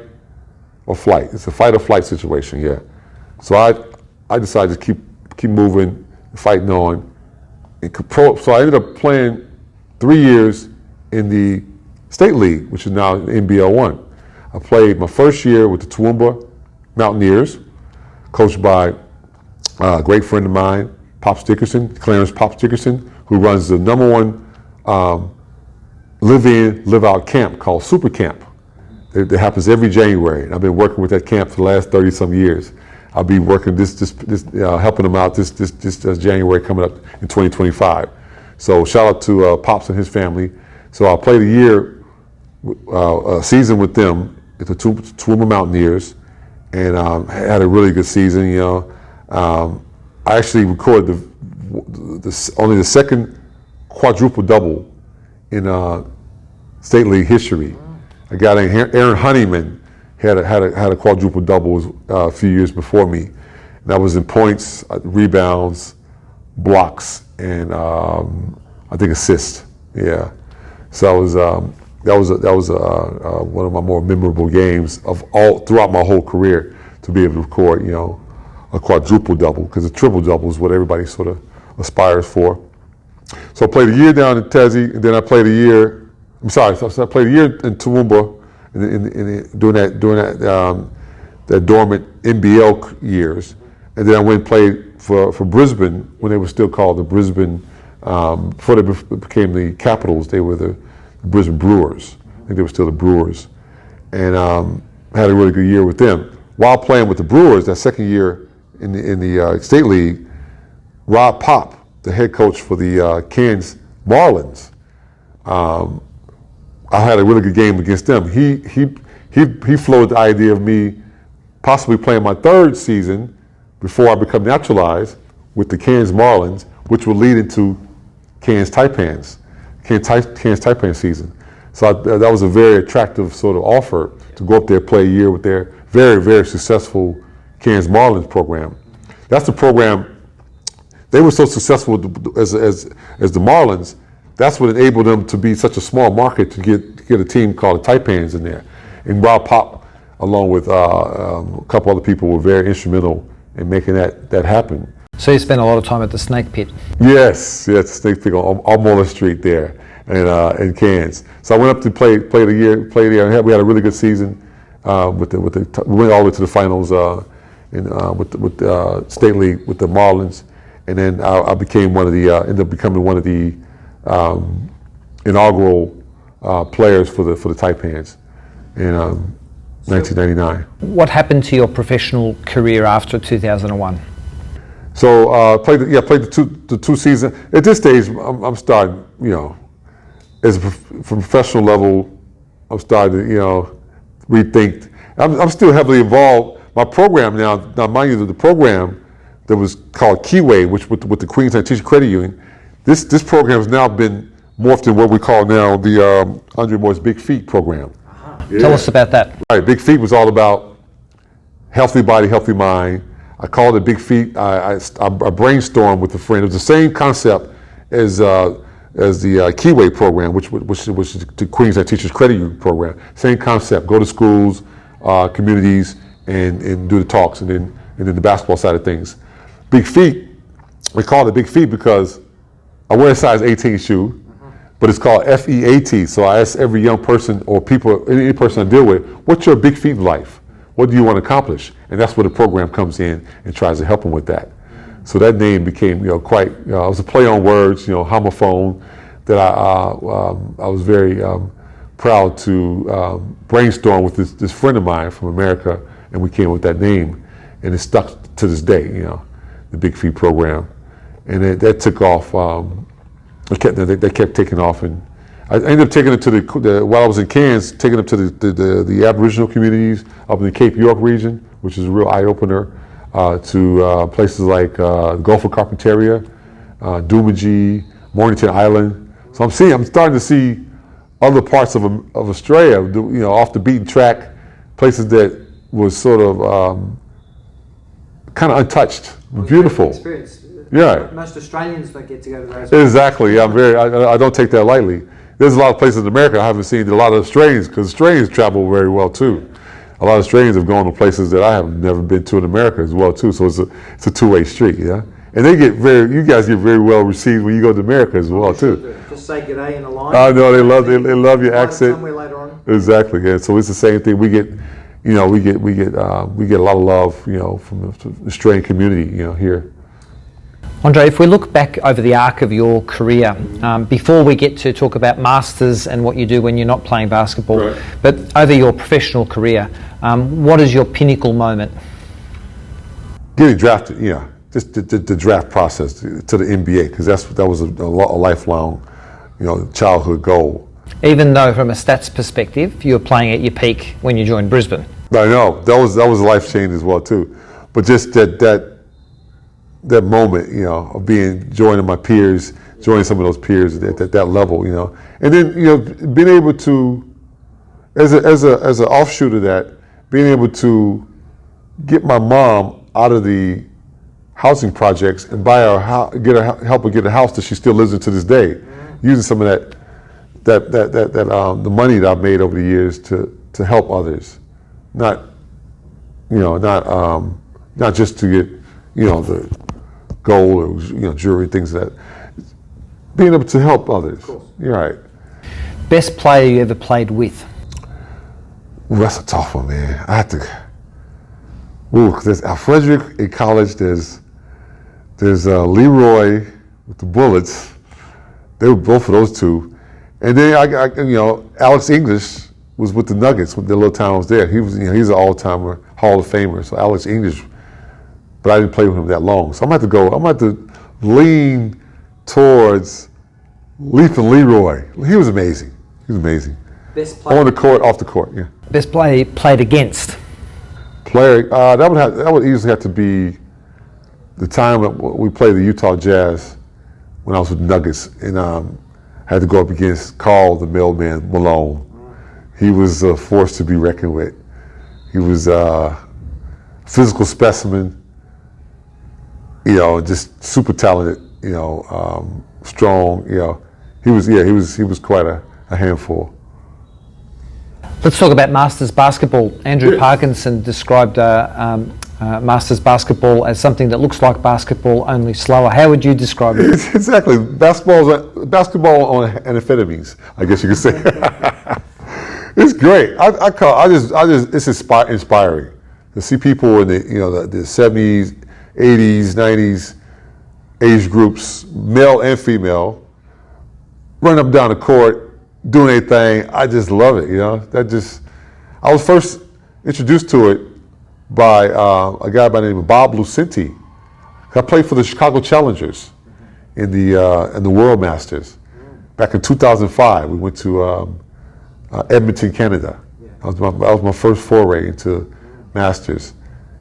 or flight. It's a fight or flight situation, yeah. So I decided to keep moving, fighting on. So I ended up playing 3 years in the state league, which is now NBL 1. I played my first year with the Toowoomba Mountaineers, coached by a great friend of mine, Pops Dickerson, Clarence Pops Dickerson, who runs the #1 live-in, live-out camp called Super Camp. It happens every January, and I've been working with that camp for the last 30-some years. I'll be working helping them out this January coming up in 2025. So shout out to Pops and his family. So I played a season with them at the Toowoomba Mountaineers, and had a really good season. I actually recorded only the second quadruple double in state league history. A guy named Aaron Honeyman had a quadruple double a few years before me. And that was in points, rebounds, blocks, and I think assists. Yeah. So that was one of my more memorable games throughout my whole career, to be able to record a quadruple double, because a triple double is what everybody sort of aspires for. So I played a year down in Tassie, and then I played a year. So I played a year in Toowoomba, during that dormant NBL years, and then I went and played for Brisbane when they were still called the Brisbane. Before they became the Capitals, they were the Brisbane Brewers. I think they were still the Brewers, and had a really good year with them. While playing with the Brewers, that second year in the state league, Rob Pop, the head coach for the Cairns Marlins, I had a really good game against them. He floated the idea of me possibly playing my third season before I become naturalized with the Cairns Marlins, which would lead into Cairns Taipans season. So that was a very attractive sort of offer to go up there, play a year with their very, very successful Cairns Marlins program. That's the program. They were so successful as the Marlins. That's what enabled them to be such a small market to get a team called the Taipans in there. And Rob Pop, along with a couple other people, were very instrumental in making that happen.
So you spent a lot of time at the Snake Pit.
Yes, Snake Pit on Moller Street there, in Cairns. So I went up to play a year, and we had a really good season. We went all the way to the finals with the state league with the Marlins, and then I became ended up becoming one of the inaugural players for the Taipans in 1999.
What happened to your professional career after 2001?
So played the two seasons. At this stage, I'm starting, as from professional level, I'm starting to, rethink. I'm still heavily involved. My program now mind you, the program that was called Keyway, which with the Queensland Teacher Credit Union, this program has now been morphed in what we call now the Andre Moore's Big Feet program. Yeah.
Tell us about that.
Right, Big Feet was all about healthy body, healthy mind. I called it Big Feet. I brainstormed with a friend. It was the same concept as the Keyway program, which was the Queensland Teachers Credit Union program. Same concept. Go to schools, communities, and do the talks, and then the basketball side of things. Big Feet. We called it Big Feet because I wear a size 18 shoe, but it's called FEAT. So I ask every young person or any person I deal with, what's your big feat in life? What do you want to accomplish? And that's where the program comes in and tries to help them with that. So that name became, quite, it was a play on words, homophone, that I was very proud to brainstorm with this friend of mine from America, and we came up with that name, and it stuck to this day. The Big Feet program, and that took off. They kept taking off, and I ended up taking it to while I was in Cairns, taking it to the Aboriginal communities up in the Cape York region, which is a real eye opener. To places like Gulf of Carpentaria, Doomadgee, Mornington Island. So I'm starting to see other parts of Australia, off the beaten track, places that was sort of kind of untouched, beautiful.
Experience.
Yeah.
Most Australians don't get to go to those.
Exactly. I don't take that lightly. There's a lot of places in America I haven't seen. A lot of Australians, because Australians travel very well too. A lot of Australians have gone to places that I have never been to in America as well too. So it's a two-way street, yeah. And you guys get very well received when you go to America as well too.
Just say g'day in a line.
I know they love your accent.
Somewhere later on.
Exactly, yeah. So it's the same thing. We get a lot of love, from the Australian community, here.
Andre, if we look back over the arc of your career, before we get to talk about masters and what you do when you're not playing basketball, right, but over your professional career, what is your pinnacle moment?
Getting drafted, just the draft process to the NBA, because that was a lifelong, childhood goal. Even
though from a stats perspective, you were playing at your peak when you joined Brisbane.
I know, that was a life change as well too, but just that moment, of joining my peers, joining some of those peers at that level, and then being able to, as an offshoot of that, being able to get my mom out of the housing projects and buy her help her get a house that she still lives in to this day, using some of that the money that I've made over the years to help others, not just to get the gold or jewelry, things like that. Being able to help others. You're right.
Best player you ever played with?
Ooh, that's a tough one, man. I have to. Because there's Al Frederick in college. There's Leroy with the Bullets. They were both of those two, and then Alex English was with the Nuggets when the little time I was there. He's an all-timer, Hall of Famer. So Alex English. But I didn't play with him that long. So I'm going to have to lean towards Leaping Leroy. He was amazing.
Best player
on the court, off the court, yeah.
Best player you played against?
That would easily have to be the time that we played the Utah Jazz when I was with Nuggets, and had to go up against Carl the Mailman Malone. He was a force to be reckoned with. He was a physical specimen. Just super talented, strong, he was quite a handful.
Let's talk about Masters basketball. Andrew Parkinson described Masters basketball as something that looks like basketball, only slower. How would you describe it?
Exactly. Basketball on amphetamines, I guess you could say. It's great. It's inspiring to see people in the 70s, 80s, 90s age groups, male and female, run up and down the court, doing their thing. I just love it, I was first introduced to it by a guy by the name of Bob Lucenti. I played for the Chicago Challengers in the World Masters. Back in 2005, we went to Edmonton, Canada. That was my first foray into Masters.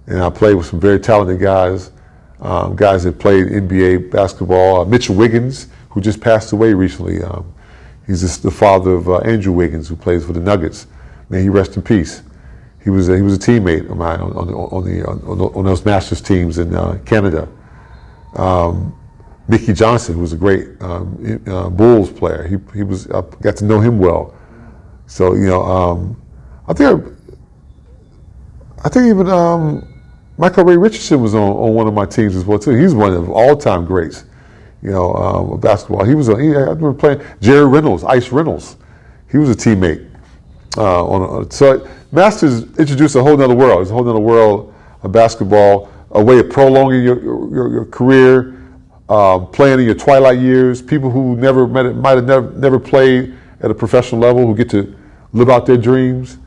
And I played with some very talented guys that played NBA basketball. Mitchell Wiggins, who just passed away recently. He's the father of Andrew Wiggins, who plays for the Nuggets. May he rest in peace. He was a teammate of mine on those Masters teams in Canada. Mickey Johnson, who was a great Bulls player. I got to know him well. So I think even Michael Ray Richardson was on one of my teams as well too. He's one of all-time greats, of basketball. I remember playing Jerry Reynolds, Ice Reynolds. He was a teammate. So Masters introduced a whole nother world. It's a whole nother world of basketball, a way of prolonging your career, playing in your twilight years. People who might have never played at a professional level, who get to live out their dreams.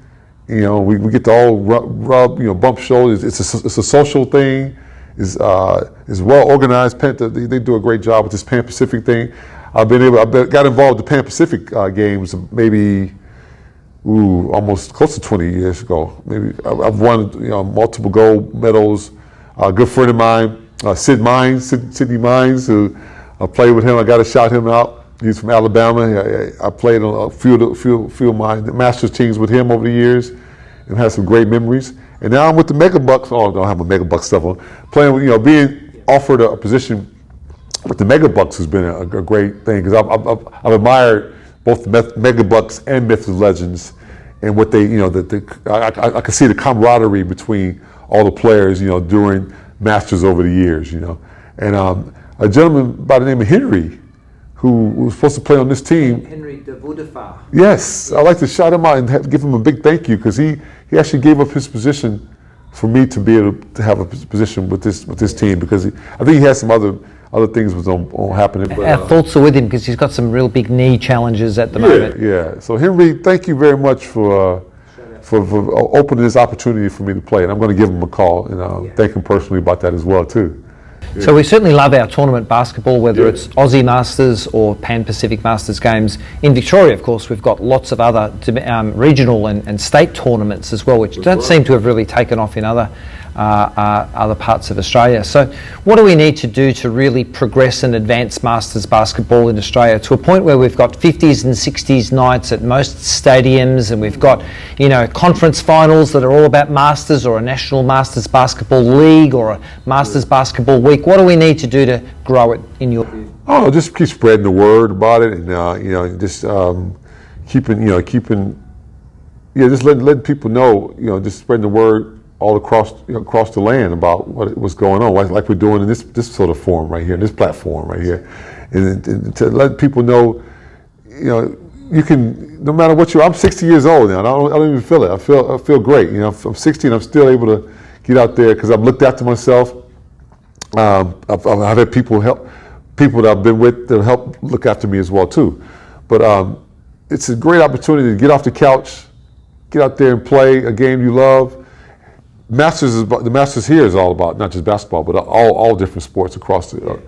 We get to all rub bump shoulders. It's a social thing. It's well organized. They do a great job with this Pan Pacific thing. I got involved in the Pan Pacific games maybe almost close to 20 years ago. Maybe I've won multiple gold medals. A good friend of mine, Sidney Mines, who I played with him. I got to shout him out. He's from Alabama. I played on a few of my Masters teams with him over the years, and had some great memories. And now I'm with the Mega Bucks. Oh, I don't have my Mega Bucks stuff on. Playing with, being offered a position with the Mega Bucks has been a great thing, because I've admired both the Mega Bucks and Memphis Legends, and what they, I can see the camaraderie between all the players, during Masters over the years, And a gentleman by the name of Henry, who was supposed to play on this team.
Henry de Voudefar.
Yes, I'd like to shout him out and give him a big thank you, because he actually gave up his position for me to be able to have a position with this team, because I think he had some other things was on happening. But,
our thoughts are with him, because he's got some real big knee challenges at the moment.
Yeah. So Henry, thank you very much for opening this opportunity for me to play, and I'm going to give him a call and thank him personally about that as well too. Yeah.
So we certainly love our tournament basketball, whether it's Aussie Masters or Pan-Pacific Masters games. In Victoria, of course, we've got lots of other regional and state tournaments as well, which don't seem to have really taken off in other parts of Australia. So what do we need to do to really progress and advance Masters basketball in Australia to a point where we've got 50s and 60s nights at most stadiums, and we've got conference finals that are all about Masters, or a National Masters Basketball League, or a Masters Basketball Week? What do we need to do to grow it, in your view?
Oh, just keep spreading the word about it, and just just letting people know, just spreading the word all across the land about what's going on, like we're doing in this sort of forum right here, in this platform right here, and to let people know, you can, no matter what I'm 60 years old now. I don't even feel it. I feel great. I'm 60 and I'm still able to get out there, because I've looked after myself. I've had people that I've been with that help look after me as well too. But it's a great opportunity to get off the couch, get out there and play a game you love. The Masters here is all about not just basketball, but all different sports across the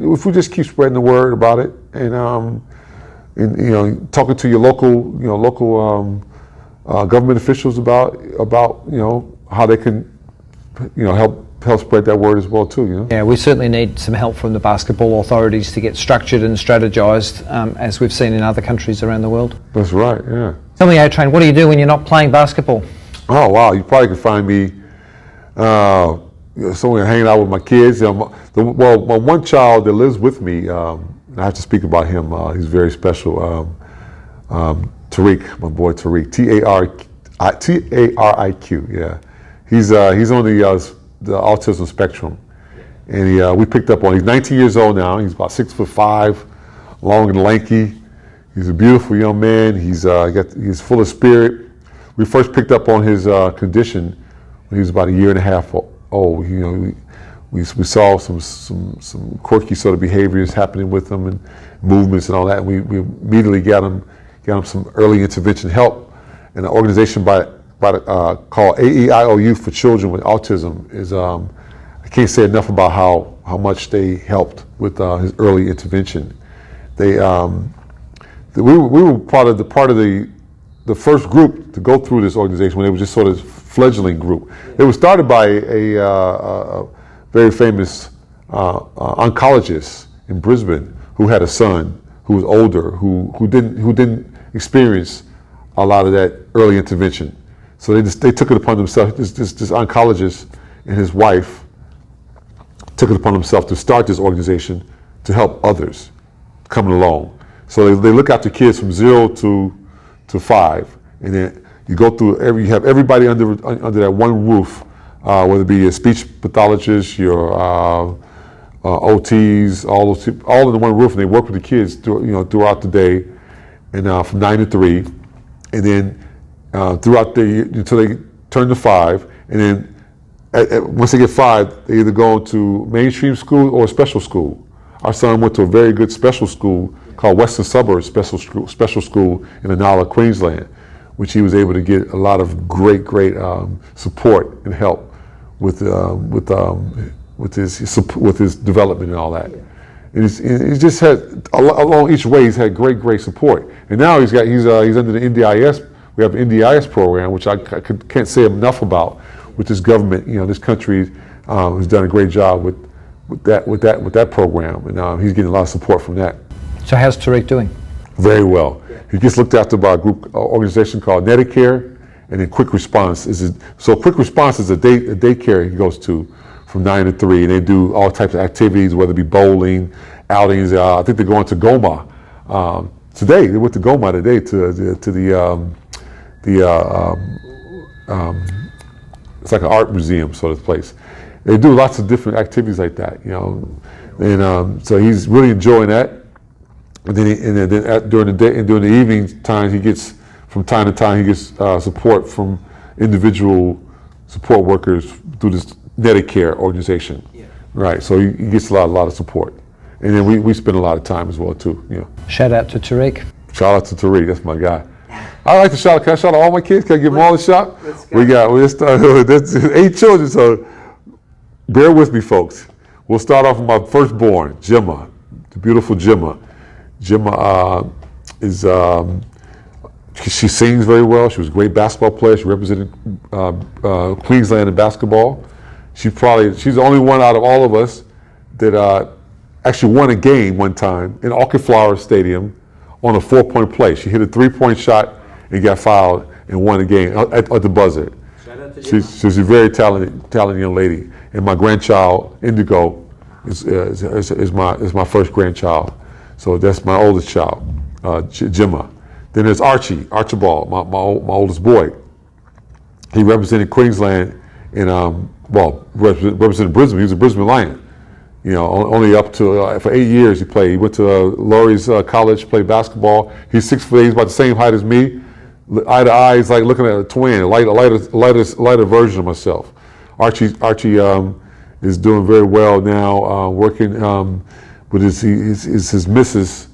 if we just keep spreading the word about it, and talking to your local government officials about how they can help spread that word as well too.
Yeah, we certainly need some help from the basketball authorities to get structured and strategized, as we've seen in other countries around the world.
That's right. Yeah.
Tell me, A-Train, what do you do when you're not playing basketball?
Oh wow, you probably can find me somewhere hanging out with my kids. My one child that lives with me, I have to speak about him. He's very special. Tariq, my boy Tariq, T-A-R-I-Q. Yeah, he's on the autism spectrum, and we picked up on. He's 19 years old now. He's about 6'5", long and lanky. He's a beautiful young man. He's full of spirit. We first picked up on his condition when he was about a year and a half old. We saw some quirky sort of behaviors happening with him, and movements and all that. And we immediately got him some early intervention help. And an organization called AEIOU for Children with Autism is I can't say enough about how much they helped with his early intervention. We were part of the first group to go through this organization when it was just sort of fledgling group. It was started by a very famous oncologist in Brisbane who had a son who was older, who didn't experience a lot of that early intervention. So they took it upon themselves. This oncologist and his wife took it upon themselves to start this organization to help others coming along. So they look after kids from 0 to 5, and then you go through you have everybody under that one roof, whether it be your speech pathologist, your OTs, all under one roof, and they work with the kids throughout the day, and from 9 to 3, and then throughout until they turn to 5, and then once they get 5, they either go to mainstream school or special school. Our son went to a very good special school called Western Suburbs Special School in Inala, Queensland, which he was able to get a lot of great support and help with his development and all that. And he's just had along each way. He's had great support. And now he's under the NDIS. We have an NDIS program, which I can't say enough about. With this government, this country has done a great job with that program, and he's getting a lot of support from that.
So how's Tariq doing?
Very well. He gets looked after by a group organization called Medicare, and then Quick Response Quick Response is a daycare he goes to from 9 to 3, and they do all types of activities, whether it be bowling, outings. I think they're going to Goma today. They went to Goma today it's like an art museum sort of place. They do lots of different activities like that, and so he's really enjoying that. And then during the day and during the evening time, from time to time support from individual support workers through this Medicare organization. Yeah. Right. So he gets a lot of support, and then we spend a lot of time as well too.
Shout out to Tariq.
Shout out to Tariq. That's my guy. I like to shout. Can I shout out all my kids? Can I give them all a shout? That's 8 children, so bear with me, folks. We'll start off with my firstborn, Gemma, the beautiful Gemma. Gemma she sings very well. She was a great basketball player. She represented Queensland in basketball. She's the only one out of all of us that actually won a game one time in Orchid Flowers Stadium on a 4-point play. She hit a 3-point shot and got fouled and won the game at the buzzer. She's a very talented young lady. And my grandchild, Indigo, is my first grandchild. So that's my oldest child, Gemma. Then there's Archibald, my oldest boy. He represented Queensland in represented Brisbane. He was a Brisbane Lion. Only up to for 8 years he played. He went to Laurie's College, played basketball. He's 6'8". He's about the same height as me. Eye to eye, he's like looking at a twin, a lighter version of myself. Archie is doing very well now, working with his missus.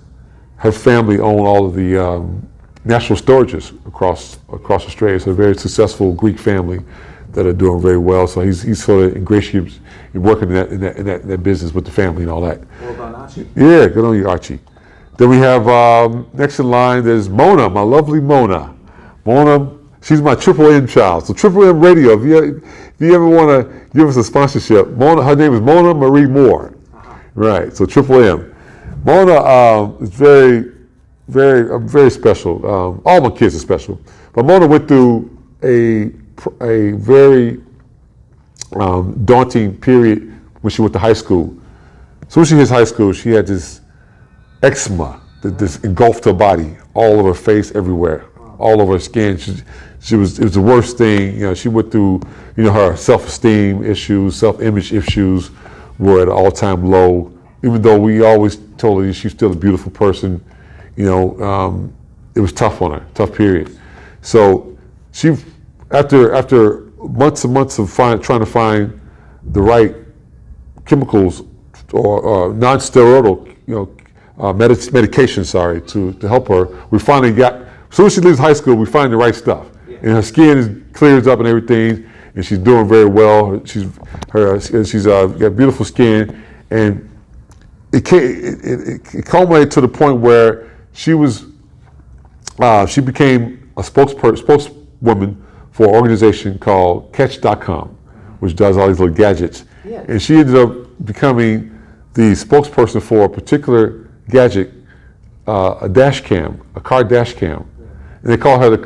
Her family own all of the national storages across Australia. So a very successful Greek family that are doing very well. So he's sort of ingratiated in working in that business with the family and all that.
Well done, Archie.
Yeah, good on you, Archie. Then we have next in line. There's Mona, my lovely Mona. Mona, she's my Triple M child. So Triple M Radio, if you ever want to give us a sponsorship, Mona, her name is Mona Marie Moore. Right. So Triple M. Mona is very special. All my kids are special, but Mona went through a very daunting period when she went to high school. So when she hit high school, she had this eczema that just engulfed her body, all over her face, everywhere, all over her skin. It was the worst thing. She went through, her self-esteem issues, self-image issues were at an all-time low. Even though we always told her she's still a beautiful person, it was tough on her, tough period. So she, after months and months of trying to find the right chemicals or non-steroidal, medication, to help her, we finally got. As soon as she leaves high school, we find the right stuff, and her skin clears up and everything, and she's doing very well. She's got beautiful skin, and it culminated to the point where she became a spokeswoman for an organization called Catch.com, which does all these little gadgets. Yeah. And she ended up becoming the spokesperson for a particular gadget, a dash cam, a car dash cam. And they call her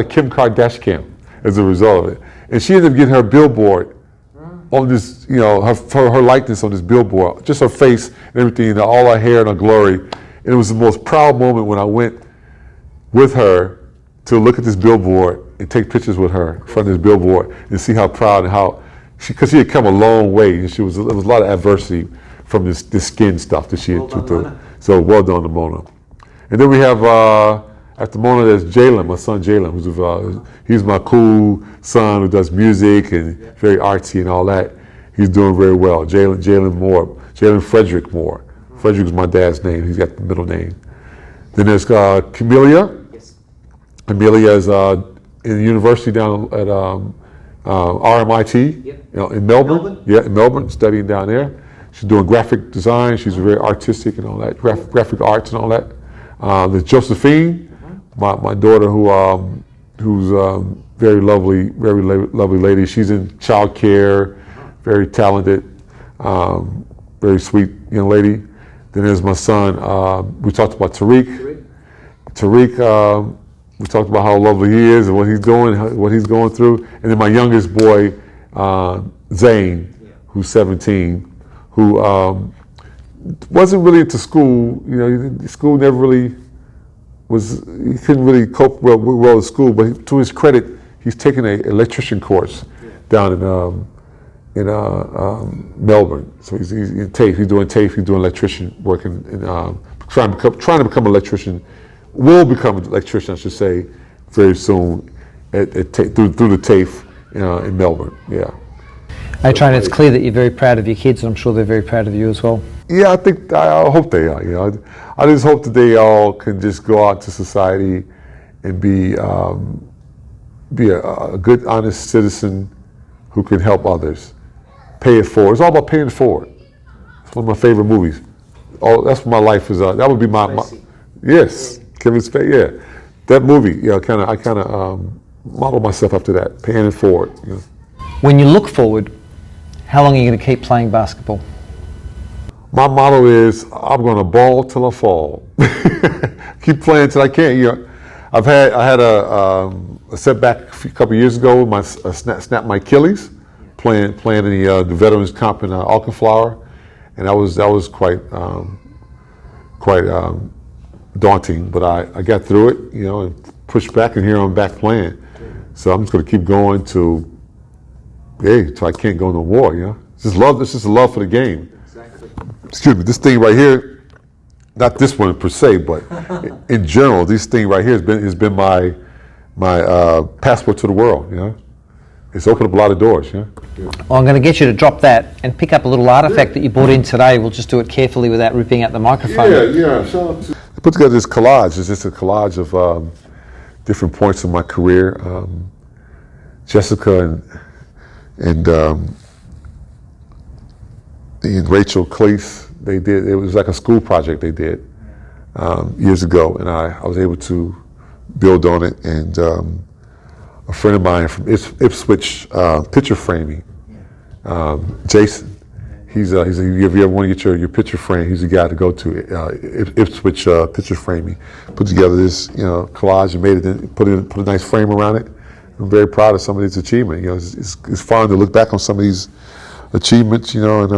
Kim Kardashian as a result of it. And she ended up getting her billboard on this, her likeness on this billboard, just her face and everything, all her hair and her glory. And it was the most proud moment when I went with her to look at this billboard and take pictures with her in front of this billboard and see how proud and because she had come a long way, and there was a lot of adversity from this skin stuff that she had through. So well done to Mona. And then we have, after Mona, there's Jalen, my son Jalen, he's my cool son who does music and very artsy and all that. He's doing very well. Jalen Moore, Jalen Frederick Moore. Frederick's my dad's name. He's got the middle name. Then there's Camellia. Amelia is in the university down at RMIT, in Melbourne. Yeah, in Melbourne, studying down there. She's doing graphic design. She's very artistic and all that, graphic arts and all that. There's Josephine, my daughter, who's very lovely lady. She's in child care, very talented, very sweet young lady. Then there's my son. We talked about Tariq. We talked about how lovely he is and what he's doing, what he's going through. And then my youngest boy, Zane, who's 17, who wasn't really into school. School never really was. He couldn't really cope well with school. But to his credit, he's taking an electrician course down in Melbourne. So he's in TAFE. He's doing TAFE. He's doing electrician work and trying to become an electrician. Will become an electrician, I should say, very soon through the TAFE in Melbourne. Yeah.
A-Train, it's clear that you're very proud of your kids, and I'm sure they're very proud of you as well.
Yeah, I hope they are. I just hope that they all can just go out to society and be a good, honest citizen who can help others. Pay it forward. It's all about paying it forward. It's one of my favorite movies. Oh, that's what my life is. That would be my yes. Kevin Spacey, yeah, that movie. I kind of model myself after that, paying it forward.
When you look forward, how long are you going to keep playing basketball?
My motto is I'm going to ball till I fall. Keep playing till I can. I had a setback a couple of years ago. Snapped my Achilles playing in the Veterans Camp in Auchenflower, and that was quite daunting, but I got through it, and pushed back, and here I'm back playing. So I'm just going to keep going till I can't go no more. It's just love. It's just a love for the game. Exactly. Excuse me. This thing right here, not this one per se, but in general, this thing right here has been my passport to the world. It's opened up a lot of doors.
Well, I'm going to get you to drop that and pick up a little artifact that you brought in today. We'll just do it carefully without ripping out the microphone.
Yeah. I put together this collage. It's just a collage of different points in my career. Jessica and Rachel Cleese, it was like a school project they did years ago, and I was able to build on it. And a friend of mine from Ipswich picture framing, Jason. If you ever want to get your picture frame, he's the guy to go to. Ipswich picture framing. Put together this collage and made it. Put a nice frame around it. I'm very proud of some of these achievements. It's fun to look back on some of these achievements, and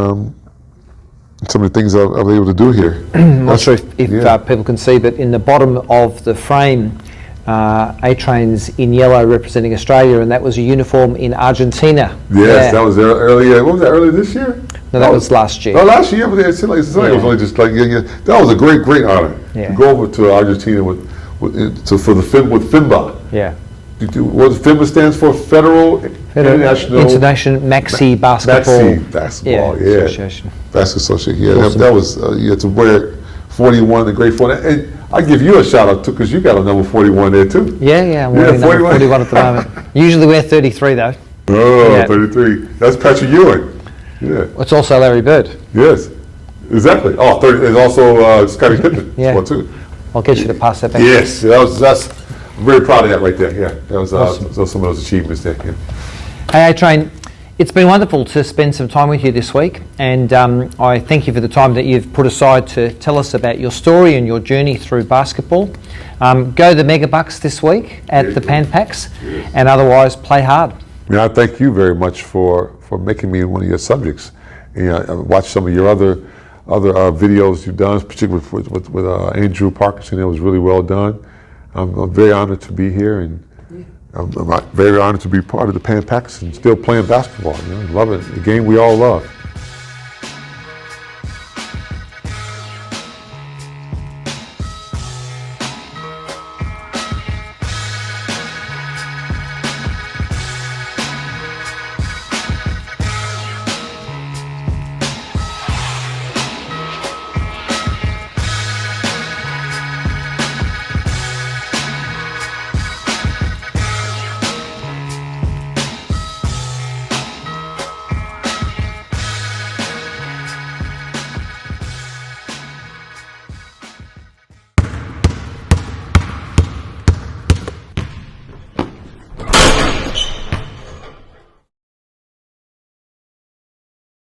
some of the things I was able to do here.
I'm not sure if people can see, but in the bottom of the frame, A-Train's in yellow representing Australia, and that was a uniform in Argentina.
Yes, that was earlier. What was that, earlier this year?
No, that was last year.
Oh, last year? It was only just like, that was a great honor. To go over to Argentina with FIMBA.
Yeah.
What FIMBA stands for? International
Maxi Basketball.
Maxi Basketball,
Association.
Basketball Association. Yeah,
awesome.
that was to wear 41, the great 41. And I give you a shout out too, because you got a number 41 there too.
Yeah, I'm wearing number 41 at the moment. Usually wear 33 though.
Oh, 33. That's Patrick Ewing. Yeah.
It's also Larry Bird.
Yes, exactly. Oh, 30. There's also Scottie Pippen.
Yeah.
Too.
I'll get you to pass that back.
Yes, that's. I'm very proud of that right there. Yeah, that was awesome. Some of those achievements there. Yeah.
Hey, A-Train, it's been wonderful to spend some time with you this week, and I thank you for the time that you've put aside to tell us about your story and your journey through basketball. Go the Mega Bucks this week at the Pan Packs, and otherwise play hard.
Yeah, I thank you very much for making me one of your subjects. I watched some of your other videos you've done, particularly with Andrew Parkinson. It was really well done. I'm very honored to be here, and I'm very honored to be part of the Pan Packs and still playing basketball. Love it, the game we all love.